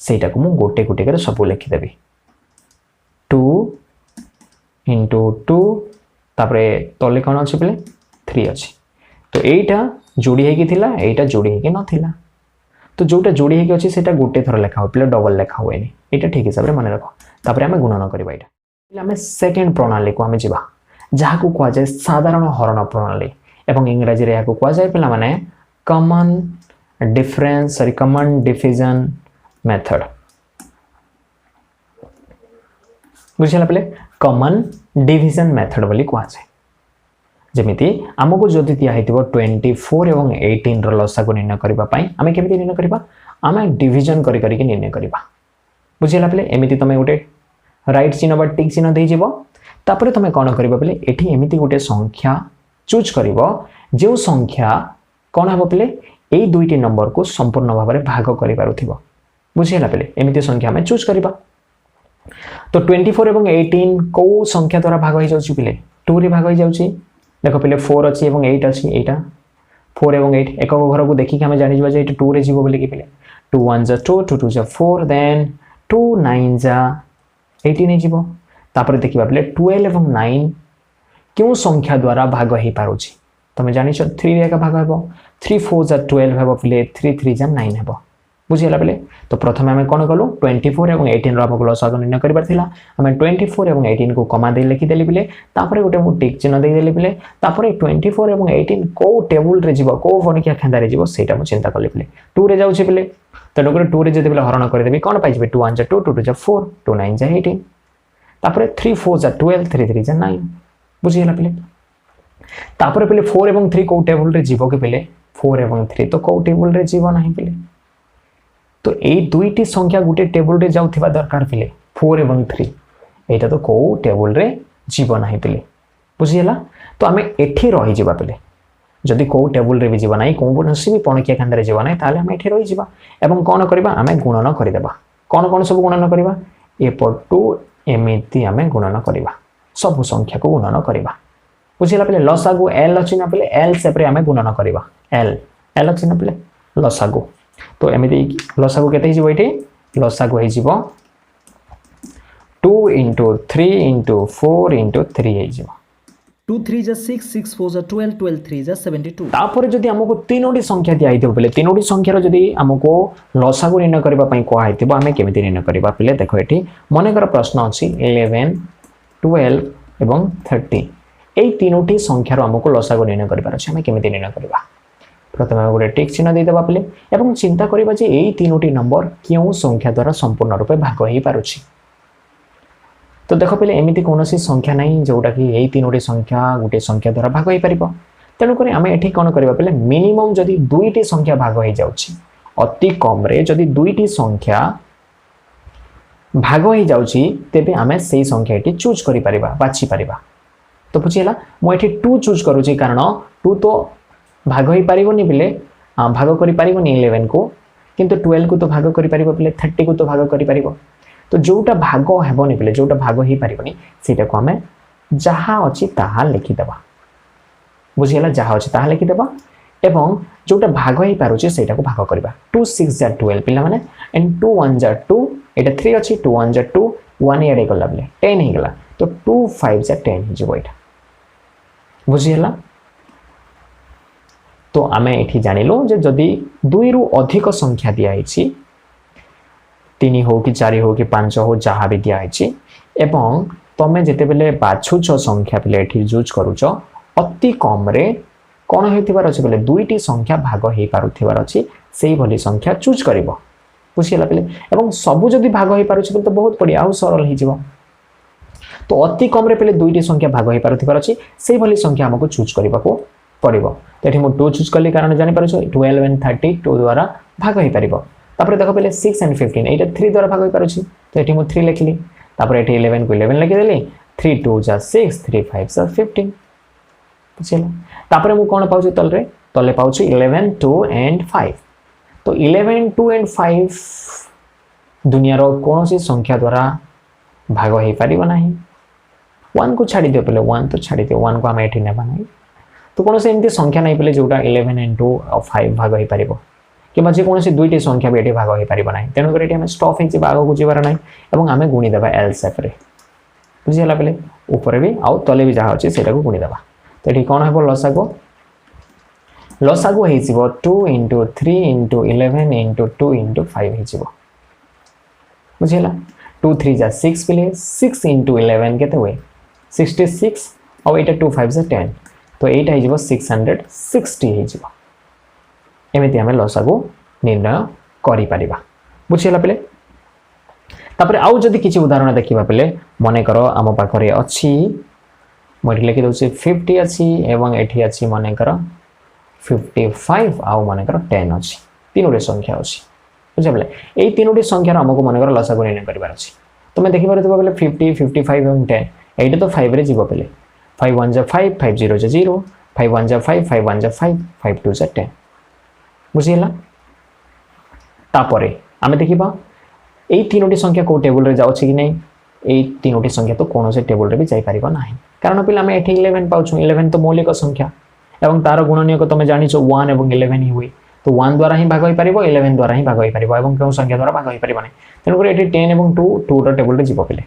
सेटा को मुझे गोटे गोटे कर सब लिखिदेवी 2 इंटू 2 तापर तले कौन अच्छी पे 3 अच्छी तो यहीटा जोड़ी है थिला एटा जोड़ी है नथिला तो जोटा जोड़ी है अच्छी सेटा गोटे थर लेखा हुए डबल लेखा हुए ये ठीक हिसाब से मन रख तापर आम गुणन करवा यहाँ आम सेकेंड प्रणाली को आम जा जहाँ को कहुए साधारण हरण प्रणाली एवं इंग्राजी रे को कहुए पे माने common difference sorry common division method बुझिला पे कॉमन डिविजन मेथड बोली कहुए जमीती आमको जदि दिखाई 24 एवं 18 लसागु निर्णय करने आम केमी निर्णय करवा आम डिविजन करके निर्णय करवा बुझेगा पे एमती तुम गोटे राइट चिन्ह बा टिक चिन्ह देव तापर तुम कौन कर ये एमती गोटे संख्या चूज कर जो संख्या कौन हम पे यही दुईटी नंबर को संपूर्ण भाव में भाग कर बुझेगा पे एमती संख्या आम चूज करवा तो 24 एवं 18 कौ संख्या द्वारा भाग हो जाए पे 2 रे भाग हो जाए देख पे 4 अच्छी 8 अच्छी यहाँ 4 एवं 8 एक घर को देखिए आम जानी ये 2 रे जीव बोलिए पे 2 1 जा 2 2 2 जा 4 देन 2 9 जा 18 होपर देखा पे 12 एवं 9 क्यों संख्या द्वारा भाग हो पारे तुम जान 3 रे भाग हे 3 4 जा 12 हे पे 3 3 जा 9 हे बुझीगला पे तो प्रथम आम कौन कलु 24 एवं 18 रमको लसागु निर्णय करार आम 24 एवं 18 को कमा दे लिखिदेली पे तापर गोटे मुझे टिक चिन्ह देदेली पे तापर 24 एवं 18 कौ टेबुल रे जीव कौ फणिकिया खेंदा जीव से चिंता कली पे 2 रे जाऊँगी पे तो गोटे 2 रे जब हरण करदेवी कौन पाई 2 1 जा 2 2 2 जा 4 2 9 जा 18 तापर 3 4 जा 12 3 3 जा 9 बुझीगला पे तापर पे 4 एवं 3 कौ टेबुल रे जीव के पे 4 एवं 3 तो कौ टेबुल रे जीव ना पे तो यही दुईटी संख्या गोटे टेबुल रे जाउथिबा दरकार पे 4 एवं 3 एटा तो कौ टेबुल रे जीव ना पे बुझीगला तो आम एठी रही जावा पे जदि कौ टेबुल रे भी जीव ना कौन भी पणकिया खांदारे जीव ना ताले आम एठी रही जावा एवं कौन करबा आम गुणन करदेबा कौन कौन सब गुणन करबा एपटू एमिति आम गुणन करबा सब संख्या को गुणन करबा बुझीगला पे लसागु एल अछि ना पे एल सेप रे आम गुणन करबा एल एल अछि ना पे लसागु तो एमती लसागु केते ये लसागु हो 2 इंटू 3 इंटू 4 इंटू 3 हो 2 3 जा 6 6 4 जा 12 12 3 जा 72 तापर जदि हमको तीनोटी संख्या दिया हितो बेले तीनोटी संख्यार जदि हमको लसागु निर्णय करबा पई को आइतिबो आमे केमिति निर्णय करबा पिले देखो एठी मनेकर प्रश्न अछि 11 12 एवं 30 एई तीनोटी संख्यार हमको लसागु निर्णय करबार अछि आमे केमिति निर्णय करबा प्रथमे गोटे टिक चिन्ह दे देबा पिले एवं चिंता करबा जे एई तीनोटी नंबर केउ संख्या द्वारा संपूर्ण रूपे भाग होई पारुछि तो देख पे एमती कौन संख्या नहीं जोटा कि यही तीनोटी संख्या गोटे संख्या द्वारा भाग हो पार तेणुक आम ये कौन करवा पे मिनिमम जदि दुईटी संख्या भाग हो जाउछि अति कम रे जदि दुईटी संख्या भाग हो जाउछि तेबे आमे सेही संख्या एटी चूज करि परिबा बाछि परिबा तो बुझिला मु एटी 2 चूज करूछि कारण 2 तो भाग हो पारिबोनी बिले भाग करि पारिबोनी 11 को किंतु 12 को तो भाग करि पारिबो बिले 30 को तो भाग करि पारिबो तो जोटा भाग हेबनी बेले जोटा भाग हो पारिबनी सेटा को आमे जहा अछि ताहा लिखि देबा बुझियला जहा अछि ताहा लिखि देबा एवं जोटा भाग हो पारुछि सेटा को भाग करबा 2 6 जा 12 पिला माने एंड 2 1 जा 2 एटा 3 अछि 2 1 जा 2 1 एडे गला बेले 10 हे गला तो 2 5 जा 10 हे जबो एटा बुझियला तो आमे एठी जानिलो जे जदी 2 रु अधिक संख्या दिया हिछि 3 हो कि 4 हो कि 5 हो जहाँ भी दिखाई एवं तमें जिते बेले बाछुच संख्या पे एठी यूज करूच अति कम रे कौन होइतिबार अछि बेले दुईटी संख्या भाग हो पारुथिबार अछि सेही भली संख्या चूज करिवो बुझिला बेले एवं सबु जदि भाग हो पारुछि तो बहुत बढ़िया आउ सरल हि जिवो तो अति कम रे पेले दुईटी संख्या भाग हो पारुथिबार अछि सेही भली संख्या हमको चूज करबाको पड़िबो तो एठी मु 2 चूज करली कारण जानि पारुछ 12 एंड 30 2 द्वारा भाग हो पारिबो तापर देखो पहले 6 एंड 15 एटा 3 द्वारा भाग हो पारुछि तो एठी मु 3 लिखली तापर एठी 11 को 11 लिखि देली 3 2 जा 6 3 5 जा 15 बुझिला तापर मु कोन पाउछि तले पाउछि 11 2 एंड 5 तो 11 2 एंड 5 दुनिया रो कोनोसी संख्या द्वारा भाग हो पारिबो नाही 1 को छाडी दियो पहले 1 तो छाडी दियो 1 को हम एठी नेबा नाही तो कोनोसी एमती संख्या नाही पहले जोटा 11 एंड 2 और 5 भाग हो पारिबो कि जे कौन दुईटी संख्या भी ये भाग हो पार ना तेणुक ये स्टफ हो आग को जीवार ना और आम गुणीदेवा एल सेप्रे बुझीगला पे ऊपर भी आउ तले भी जहाँ अच्छे से गुणीदेवा तो ये कौन हम लसागु हो 2 इंटू 3 इंटू 11 इंटू 2 इंटू 5 हो बुझीगला 2 3 जा 6 पे 6 इंटू 11 के हुए 66 और यहाँ 2 5 जा 10 तो यहाँ हो 660 हो एमती आम लसागु निर्णय करि परिबा बुझिला पे तापर आउ जदि किछि उदाहरण देखिबा पेले मने करो आम पाखरे अछि मोठी लिखि दउछि 50 अछि एवं एठी अछि मने करो 55 आउ मने करो 10 अछि तीनोटी संख्या अछि बुझिबले एई तीनोटी संख्या हमको मने करो लसागु निर्णय करिबार अछि तमे देखि पारथिबा पेले 50 55 एवं 10 एटा तो 5 रे जीवो पेले 5 1 जा 5 5 0 जा 0 5 1 जा 5 5 1 जा 5 5 2 जा 10 बुझीला तापरे आमे देखिबा एई तीनोटी संख्या को टेबल रे जाउछि कि नै एई तीनोटी संख्या तो कोनो से टेबल रे भी जाई परिबा नाही कारण पिला आमे एठी 11 पाउछु 11 तो मौलिक संख्या एवं तार गुणनीयक तमे जानिछो 1 एवं 11 ही हुई तो 1 द्वारा ही भाग होई परिबो 11 द्वारा ही भाग होई परिबो एवं केउ संख्या द्वारा भाग होई परिबा नै तेनु करे एठी 10 एवं 2 2 रो टेबल रे जीवो पिले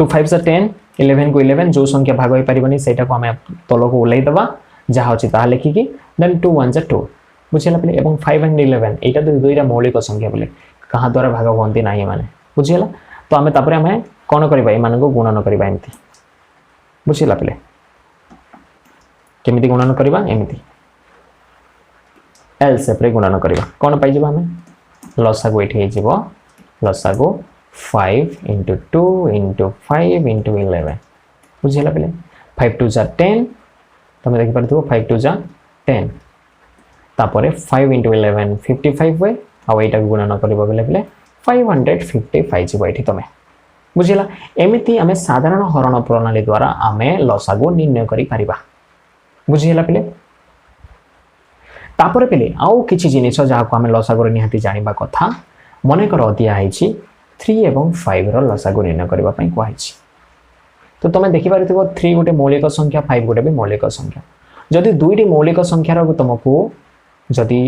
2 5 से 10 11 को 11 जो संख्या भाग होई परिबनी सेटा को आमे तलो को उलाई दबा जहा होछि ता लिखि कि देन 2 1 जा 2 बुझिला पे एवं 5 एंड 11 एटा तो दुईटा मौलिक संख्या बोले कहाँ द्वारा भाग होती ना माने बुझिला तो आमे तापरे आमे कोन करबा ए मान को गुणन करबा एमती बुझिला पे केमिति गुणन करबा एमती एल सेपरे गुणन करबा कोन पाइ जबा आमे लसागु एठी हे जिवो लसागु 5 into 2 into 5 into 11 बुझिला पे 5 2 जा 10 तमे देखि परथिबो 5 2 जा 10 तापरे 5 into 11 55 हुए आ एटा गुणन करबा बेले 555 जीवो एठी तमे बुझिला एमिति आमे साधारण हरण प्रणाली द्वारा आमे लसागु निर्णय करि परिबा बुझिला पे तापरे पे आउ किछि जिनिस जहा को आमे लसागु निहाती जानिबा कथा मने कर दिया हिछि 3 एवं 5 रो लसागु निर्णय करबा पई को हिछि तो तमे देखि पारिथिबो 3 गोटे मौलिक संख्या 5 गोटे भी मौलिक संख्या जदि दुईटी मौलिक संख्या रो तुमको जदि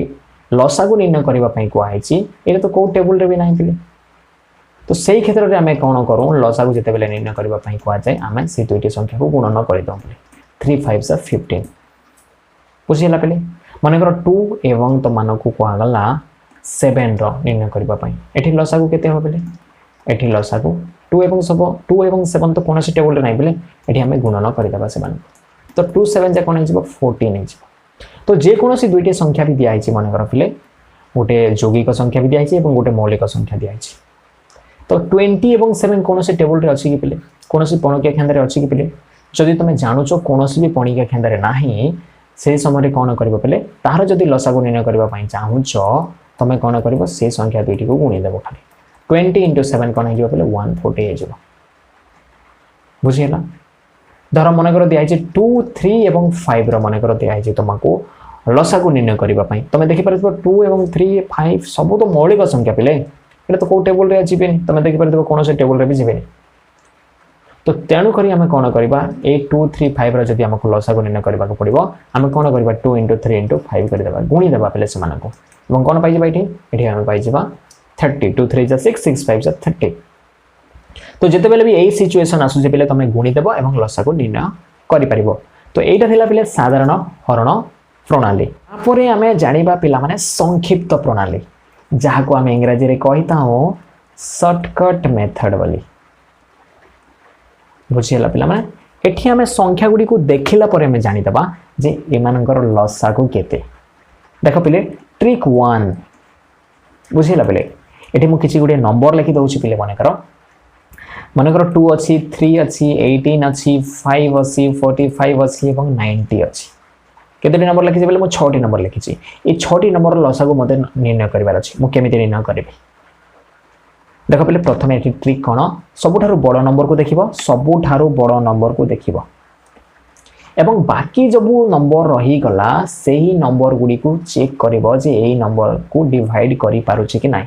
लसागु निर्णय करबा पई को हिछि एटा तो को टेबल रे भी नाही पिले तो सेही क्षेत्र रे आमे कोन करू लसागु जेते बेले निर्णय करबा पई को जाय आमे से दुईटी संख्या को गुणन करि दउ 3 5 जा 15 बुझिला पले मनकर 2 एवं तो मानको कहगला 7 रो निर्णय करबा पई एठी लसागु केते हो पले एठी लसागु 2 एवं 7 तो कोनोसी टेबल रे नै पले एठी हमें गुणन करदेबा से मान तो 2 7 जा कोन हिजबो 14 हिजबो तो जे कोनोसी दुईटी संख्या भी दिया हिची मनकर पले गोटे यौगिक संख्या भी दिया हिची एवं गोटे मौलिक संख्या दिया हिची तो 20 एवं 7 कोनोसी टेबल रे अछि कि पले कोनोसी पणकिया खेंदरे अछि कि पले जदि तुमे जानुचो कोनोसी भी पणकिया खेंदरे नाही से समय कोन करबो पले तार जदि लसागु निर्णय करबा पई चाहुचो तमे कोन करबो से संख्या दुईटी को गुणी देबो खाली 20 * 7 कोन हिजो पले 140 हिजो बुझिला धर मन कर दिया हिची 2 3 एवं 5 रो मन कर दिया हिची तुमको लसागु निर्णय करबा पई तमे देखि परबो 2 एवं 3 5 सब तो मौलिक संख्या पले एटा तो को टेबल रे जिबेनी तमे देखि परबो कोनोसी टेबल रे भी जिबेनी तो तेणु करी आमे कोन करबा ए 2 3 5 रो जदि हमको लसागु निर्णय करबा को पड़िबो आमे कोन करबा 2 * 3 * 5 कर देबा गुणी देबा पले से मानको एवं कोन पाइ जेबा एठी आमे पाइ जेबा 30 2 3 जा 6 6 5 जा 30 तो जेते बेले भी एई सिचुएशन आसु जे बेले तमे गुणी देबो एवं लसागु निर्णय करि परिबो तो एटा थिला पले साधारण हरण प्रणाली तापरे आमे जानिबा पिला माने संक्षिप्त प्रणाली जहा को आमे इंग्रजी रे कहिता हो शॉर्टकट मेथड बोली बुझिला पिला माने एठी आमे संख्या गुडी को देखिला परे आमे जानि दबा जे एमानकर लसागु केते देखो पिले ट्रिक 1 बुझिला पिले एठी मु किछि गुडी नंबर लिखि दउछि पिले मनकर 2 अछि 3 अछि 18 अछि 5 अछि 45 अछि एवं 90 अछि केते नंबर लिखि जे बेले मु 6 टी नंबर लिखि छि ए 6 टी नंबर लसागु मते निर्णय करबार अछि मु केमिति निर्णय करबे देखो पहले प्रथम एठी ट्रिक कोन सबुठारु बड़ नंबर को देखिबो सबुठारु बड़ नंबर को देखिबो एवं बाकी जबु नंबर रही गला सेही नंबर गुडी को चेक करबो जे एई नंबर को डिवाइड करि पारुछि कि नाही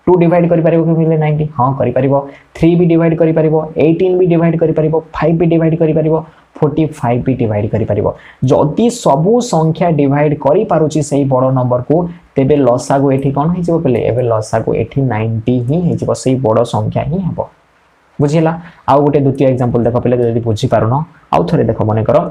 2 डिवाइड करि पारिबो कि मिले 90 हां करि पारिबो 3 भी डिवाइड करि पारिबो 18 भी डिवाइड करि पारिबो 5 भी डिवाइड करि पारिबो 45 भी डिवाइड करि पारिबो जदि सबु संख्या डिवाइड करि पारुछि सेही बड़ नंबर को तेबे लसागु एठी कोन हे जेबो पले एबे लसागु एठी 90 ही हे जेबो सेही बड़ संख्या ही हेबो बुझिला आउ गोटे द्वितीय एग्जांपल देखो पले जदि बुझी पारुनो आउ थरे देखो मने करो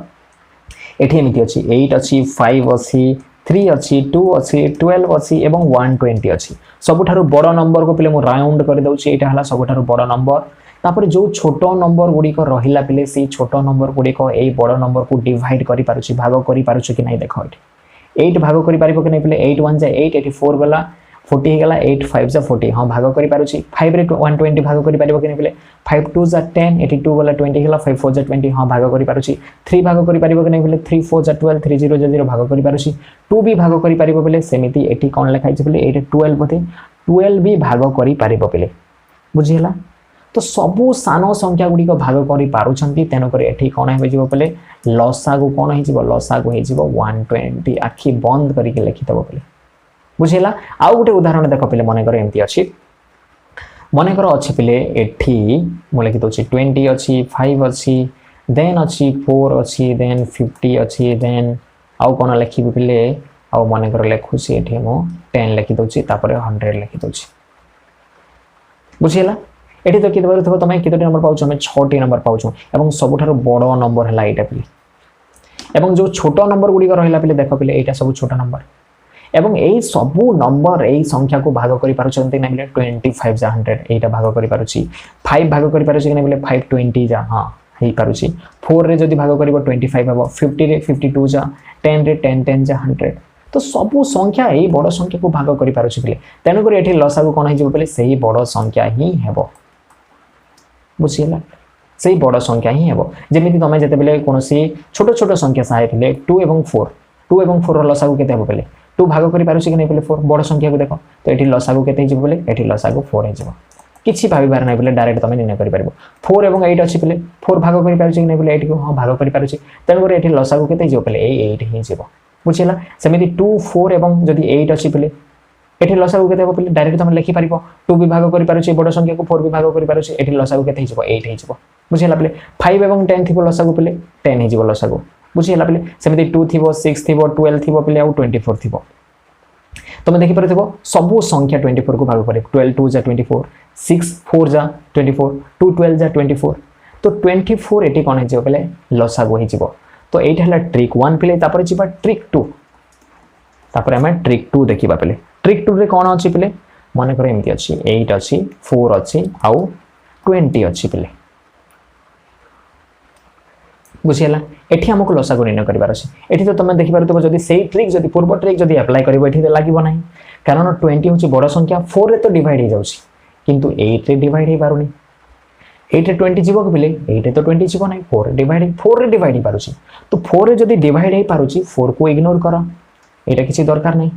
एठी एमिति अछि 8 अछि 5 अछि 3 अछि 2 अछि 12 अछि एवं 120 अछि सबुठारु बड़ नंबर को पले मु राउंड कर दउछि एटा हला सबुठारु बड़ नंबर तापर जो छोटो नंबर गुडी को रहिला पले से छोटो नंबर गुडी को एई बड़ नंबर को डिवाइड करि पारुछि भाग करि पारुछि कि नै देखो एठी 8 भाग करि पारिबो कि नै पले 8 1 जा 8 84 गला 40 हे गला 8 5 जा 40 हां भाग करि पारुछि 5 रे 120 भाग करि पारिबो कि नै पले 5 2 जा 10 82 गला 20 गला 5 4 जा 20 हां भाग करि पारुछि 3 भाग करि पारिबो कि नै पले 3 4 जा 12 3 0 जा 0 भाग करि पारुछि 2 भी भाग करि पारिबो पले सेमिति एठी कोन लेखाइ छै पले एठी 12 बते 12 भी भाग करि पारिबो पले बुझिला तो सबु सानो संख्या गुडी को भाग करि पारुछंती तेनो करे एठी कोन हे जिवो पले लसागु कोन हे जिवो लसागु हे जिवो 120 आखी बंद करि के लिखि दबो पले बुझिला आउ गोटे उदाहरण देखो पले मने करे एम्ति अछि मने करो अछि पले एठी मु लिखि दोछि 20 अछि 5 अछि देन अछि 4 अछि देन 50 अछि देन आउ कोन लिखि पले आउ मने करो लेखुछि एठी मु 10 लिखि दोछि तापर 100 लिखि दोछि बुझिला एठी तो कितबार थबो तमे कितोटी नंबर पाउछ हम 6 टी नंबर पाउछ एवं सबुठार बड़ नंबर हला एटा पले एवं जो छोटो नंबर गुडी को रहिला पले देखो पले एटा सब छोटो नंबर एवं एई सबु नंबर एई संख्या को भाग करि पारुछन्ते नै बले 25 जा 100 एटा भाग करि पारुछि 5 भाग करि पारुछि नै बले 520 जा हां हेई पारुछि 4 रे जदि भाग करिवो 25 हबो 50 रे 52 जा 10 रे 10 10 जा 100 तो सबु संख्या एई बड़ संख्या को भाग करि पारुछि बले तेनु करी एठी लसागु कोन हे जिवो बले सेही बड़ संख्या ही हेबो बुझिला सेही बड़ संख्या ही हेबो जेमिति तमे जते बले कोनोसी छोटो छोटो संख्या सहाय थिले 2 एवं 4 रो लसागु केते हेबो बले 2 भाग करि पारुछि कि नै बले 4 बड़ संख्या को देखो तो एठी लसागु केते जिवो बले एठी लसागु 4 हे जिवो किछि भाबिबार नै बले डायरेक्ट तमे निर्णय करि पारिबो 4 एवं 8 अछि बले 4 भाग करि पारुछि कि नै बले 8 को हां भाग करि पारुछि तेनु करे एठी लसागु केते जिवो बले 8 ही जिवो बुझिला सेमिति 2 4 एवं जदि 8 अछि बले एठी लसागु केते हेबो बले डायरेक्ट तमे लिखि पारिबो 2 भी भाग करि पारुछि बड़ संख्या को 4 भी भाग करि पारुछि एठी लसागु केते जिवो 8 ही जिवो बुझिला बले 5 एवं 10 थिबो लसागु बले 10 ही जिवो लसागु बुझिला बले सेमिति 2 थिबो 6 थिबो 12 थिबो बले आउ 24 थिबो तमे देखि परथिबो सबु संख्या 24 को भाग करे 12 2 जा 24 6 4 जा 24 2 12 जा 24 तो 24 एटी कोन हे जिवो बले लसागु हे जिवो तो एटा हला ट्रिक 1 पिले तापर जिबा ट्रिक 2 तापर हम ट्रिक 2 देखिबा पिले ट्रिक 2 रे कोन अछि पिले मन कर एमती अछि 8 अछि 4 अछि आउ 20 अछि पिले बुझियला एठी हमको लसागु निर्णय करिवार अछि एठी तो तमे देखि पारतो जदी सेही ट्रिक जदी पूर्व ट्रिक जदी अप्लाई करिवो एठी तो लागिवो नाही कारण 20 होची बड़ संख्या 4 रे तो डिवाइड हे जाउची किंतु 8 रे डिवाइड हे पारुनी 8 रे 20 जीवो के पिले 8 रे तो 20 जीवो नाही 4 रे डिवाइड हे पारुची तो 4 रे जदी डिवाइड हे पारुची 4 को इग्नोर करा एटा किछि दरकार नाही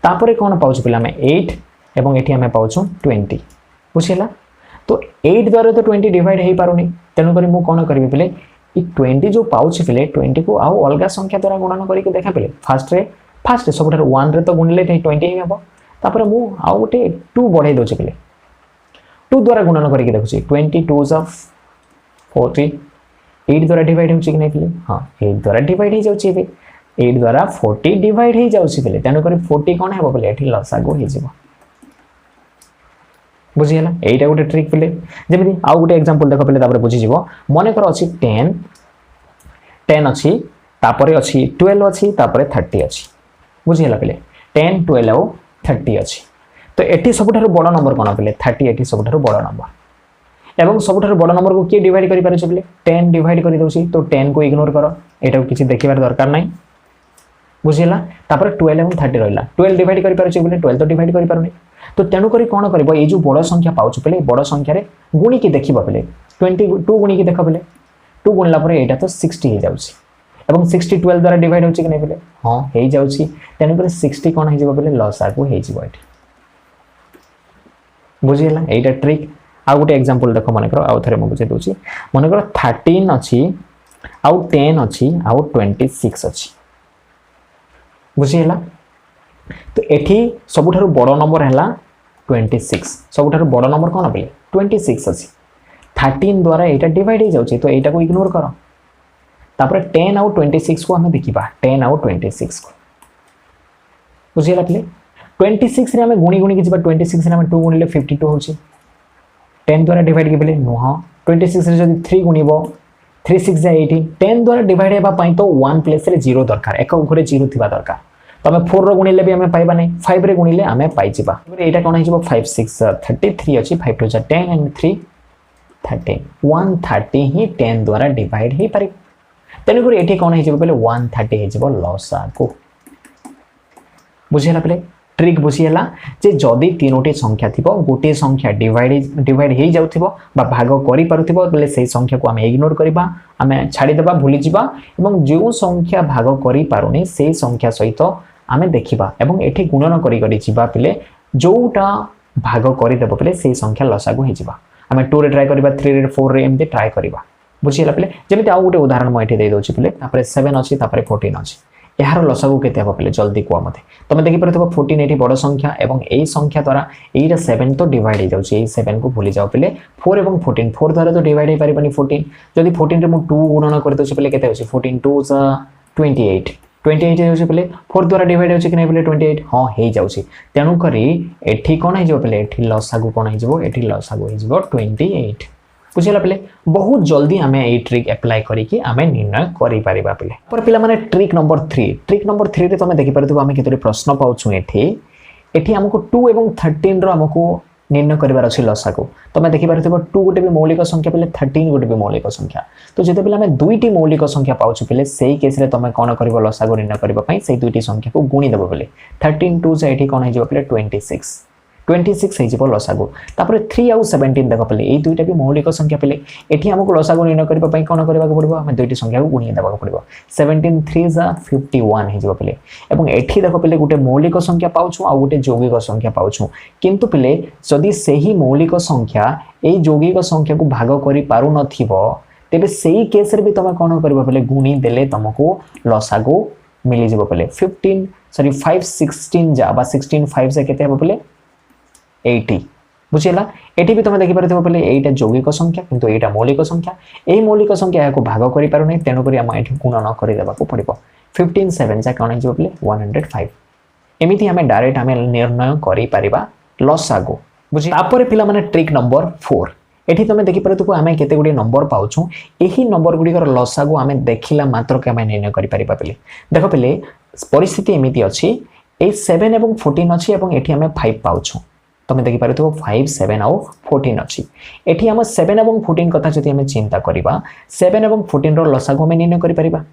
तापरे कोन पाउछु पिला में 8 एवं एठी हमें पाउछु 20 बुझियला तो 8 द्वारा तो 20 डिवाइड हे पारुनी तेनु करी मु कोन करबी पिले 20 जो पाउछ पिले 20 को आउ अलगा संख्या द्वारा गुणन करिके देखा पिले फास्ट सबठार 1 रे तो गुणले 20 ही हबो तापर मु आउ गोटे 2 बढ़ाई दोछ पिले 2 द्वारा गुणन करिके देखुची 22 ऑफ 40 8 द्वारा डिवाइड होची कि नै पिले हां 8 द्वारा डिवाइड हे जाउची बे 8 द्वारा 40 डिवाइड हे जाउची पिले तेनु करी 40 कोन हेबो पिले एठी लसागु हे जिवो बुझियला एटा गोटे ट्रिक पिले जेमिति आउ गोटे एग्जांपल देखो पिले तापर बुझि जिवो मने कर अछि 10 अछि तापर अछि 12 अछि तापर 30 अछि बुझियला पिले 10 12 और 30 अछि तो एठी सबठार बड़ नंबर कोन पिले 30 एठी सबठार बड़ नंबर एवं सबठार बड़ नंबर को के डिवाइड करि पारे पिले 10 डिवाइड करि दोछि तो 10 को इग्नोर करो एटा किछि देखिबार दरकार नै बुझियला तापर 12 एवं 30 रहला 12 डिवाइड करि पारे पिले 12 तो डिवाइड करि पारुनी तो तेनु करी कोन करबो ए जो बड़ संख्या पाउछ पिले बड़ संख्या रे गुणी की देखिबा पिले 22 गुणी की देखा पिले 2 गुणला परे एटा तो 60 हे जाउछि एवं 60 12 द्वारा डिवाइड होछि कि नै पिले हां हे जाउछि तेनु करी 60 कोन हे जिवो पिले लसागु हे जिवो एठी बुझियला एटा ट्रिक आ गोटे एग्जांपल देखो माने करो आ थरे म बुझे दोछि माने करो 13 अछि आउ 10 अछि आउ 26 अछि बुझियला तो एठी सबठार बड़ नंबर हैला 26 सबठार बड़ नंबर कोन पिले 26 अछि 13 द्वारा एटा डिवाइड हे जाउछि तो एटा को इग्नोर करो तापर 10 आउ 26 को हमें देखिबा 10 आउ 26 को बुझियला पिले 26 रे हमें गुणी के जिबा 26 रे हमें 2 गुणिले 52 होछि 10 द्वारा डिवाइड के पिले नुह 26 रे जदी 3 गुणिबो 3 6 जा 18 10 द्वारा डिवाइड हेबा पई तो 1 प्लेस रे 0 दरकार एक घरे 0 थिबा दरकार तमे 4 रो गुणिले भी हमें पाइबा नै 5 रे गुणिले हमें पाइ जिबा एटा कोन हिजबो 5 6 33 अछि 5 2 10 एंड 3 30 130 ही 10 द्वारा डिवाइड हे पारि तेनु गुरे एठी कोन हिजबो पले 130 हिजबो लसागु बुझियला पले ट्रिक बुझियला जे जदी तीनोटी संख्या थिबो गोटे संख्या डिवाइड हे जाउथिबो बा भाग करि पारुथिबो बले सेही संख्या को हम इग्नोर करिबा हमें छाडी देबा भूली जिबा एवं जो संख्या भाग करि पारुनी सेही संख्या सहित आमे देखिबा एवं एठी गुणन करि करि जिबा पिले जोटा भाग करि देबो पिले सेही संख्या लसागु हे जिबा आमे 2 रे ट्राई करिबा 3 रे 4 रे एमते ट्राई करिबा बुझियला पिले जेमिति आ गोटे उदाहरण म एठी दे दोछि पिले तापर 7 अछि तापर 14 अछि यार लसागु केते हबो पिले जल्दी को मते तमे देखि परथबो 14 एठी बड़ संख्या एवं एई संख्या द्वारा एटा 7 तो डिवाइड हे जाउछि एई 7 को भूली जाओ पिले 4 एवं 14 4 द्वारा तो डिवाइड हे पारिबनी 14 जदी 14 रे मु 2 गुणन करतो छि पिले केते होछि 14 2 28 28 होछि पिले 4 द्वारा डिवाइड होछि कि नै पिले 28 हां हे जाउछि तेनु करी एठी कोन हे जो पिले एठी लसागु कोन हे जबो एठी लसागु हे जबो 28 बुझिला पिले बहुत जल्दी हमें ए ट्रिक अप्लाई करिकि हमें निर्णय करि पारिबा पिले पर पिला माने ट्रिक नंबर 3 रे तमे देखि परथबो हमें केतोरी प्रश्न पाउछु एठी हमको 2 एवं 13 रो हमको निर्णय करिवार अछि लसागु तमे देखि परथबो 2 गोटे भी मौलिक संख्या पिले 13 गोटे भी मौलिक संख्या तो जेते पिला हमें दुईटी मौलिक संख्या पाउछु पिले सेही केस रे तमे कोन करिवो लसागु निर्णय करिबा पई सेही दुईटी संख्या को गुणी देबो पिले 13 2 से एठी कोन हे जबो पिले 26 है जिवो लसागु तापर 3 आउ 17 देखो पले ए दुईटा भी मौलिक संख्या पले एठी हमको लसागु निर्णय करबा पई कोन करबा को पड़बो हमें दुईटी संख्या को गुणिया देबा को पड़बो 17 3 जा 51 है जिवो पले एवं एठी देखो पले गुटे मौलिक संख्या पाउछु आ गुटे यौगिक संख्या पाउछु किंतु पले जदी सेही मौलिक संख्या ए यौगिक संख्या को भाग करि पारु नथिबो तेबे सेही केस रे भी तमे कोन करबा पले गुणी देले तुमको लसागु मिली जिवो पले 5 16 जा बा 16 5 से केते हबो पले 80 बुझिला एठी भी तुम देखि परथबो पले एटा यौगिक संख्या किंतु एटा मौलिक संख्या ए मौलिक संख्या को भाग करि पारु नै तेनु करी हम एठी गुणन करि देबा को पड़िबो 15 7 जा कोन हिजो पले 105 एमिति हमें डायरेक्ट हमें निर्णय करि पारिबा लसागु बुझि तापर पिला माने ट्रिक नंबर 4 एठी तुम देखिपारे आम केते गुडी नंबर पाउछु एही नंबर गुड़िकर लसागु आम देखला मात्र के आम निर्णय करि परिबा पिले देख पिले परिस्थिति एमिति अछि ए 7 एवं 14 अछि एवं एठी आम 5 पाउछु तुम देखिपारे 5 7 आउ 14 अछि एठी आम 7 एवं 14 कथा जदि आम चिंता करिबा 7 एवं 14 रो लसागु आम निर्णय करि परिबा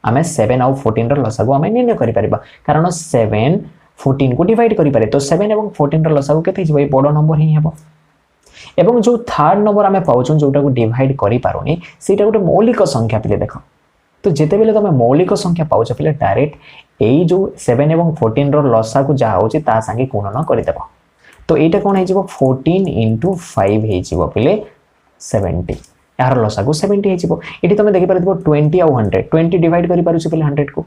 आम 7 आउ 14 रो लसागु आम निर्णय करि परिबा कारण 7 14 को डिवाइड करि पारे तो 7 एवं 14 रो लसागु केते हिजो ए बड़ नंबर ही हेबो एवं जो थर्ड नंबर आम पाँच जोटा को डिवाइड करि पारुनी सेटा गोटे मौलिक संख्या पिले देख तो जिते बेले तुम मौलिक संख्या पाउछ पिले डायरेक्ट यही जो 7 एवं 14 रो लसा को जहाँ होची ता संगे गुणन करदेव तो यहाँ कौन हो 14 इंटू 5 हो पिले 70 यार लसा को 70 हो तुम देखिपार 20 आउ 100 20 डिवाइड कर पारे 100 को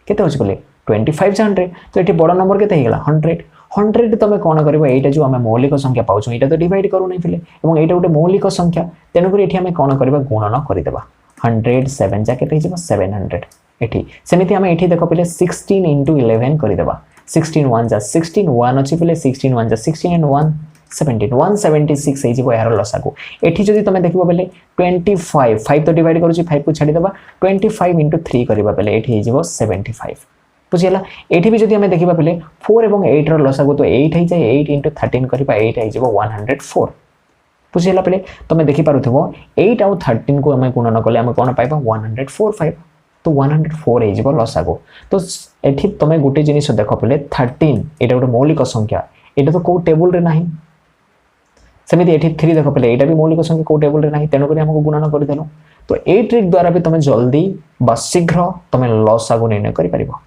केते होची पिले 25 100 तो ये बड़ नंबर केते हेगला 100 तुम कौन कर यहाँ जो आम मौलिक संख्या पाँच यहाँ तो डिवाइड करूँ पिले और यहाँ गोटे मौलिक संख्या तेणुक ये आम कौन कर गुणन करदेव 100 7 जा के 700 एठी सेमिति आम एठी देख पिले 16 इंटू 11 करदेव 16 1 जा 16 1 अच्छी पिले 16 1 जा 16 एंड 1 17 176 हो यार लसागु एठी जदि तुम देखिबो बेले 25 5 तो डिवाइड करूची 5 को छाडी देबा 25 इंटू 3 करबा बेले एठी हो 75 बुझिला एठी भी जदि हमें देखिबा बेले 4 एवं 8 रो लसागु तो 8 हो जाए 8 इंटू 13 करबा 8 हो 104 बुझिला बेले तुम देखि पारुथबो 8 आउ 13 को हमें गुणन कले हमें कोन पाइबा 145 तो 104 हो लसागु तो एठी तुम गोटे जिनिस देख बेले 13 एटा गोटे मौलिक संख्या एटा तो को टेबल रे नाही सेमिति एठी 3 देख बेले एटा भी मौलिक संख्या को टेबल रे नाही तेनो करी हमको गुणन कर देलो तो ए ट्रिक द्वारा भी तुम जल्दी बा शीघ्र तुम लसागु निर्णय करि परिबो।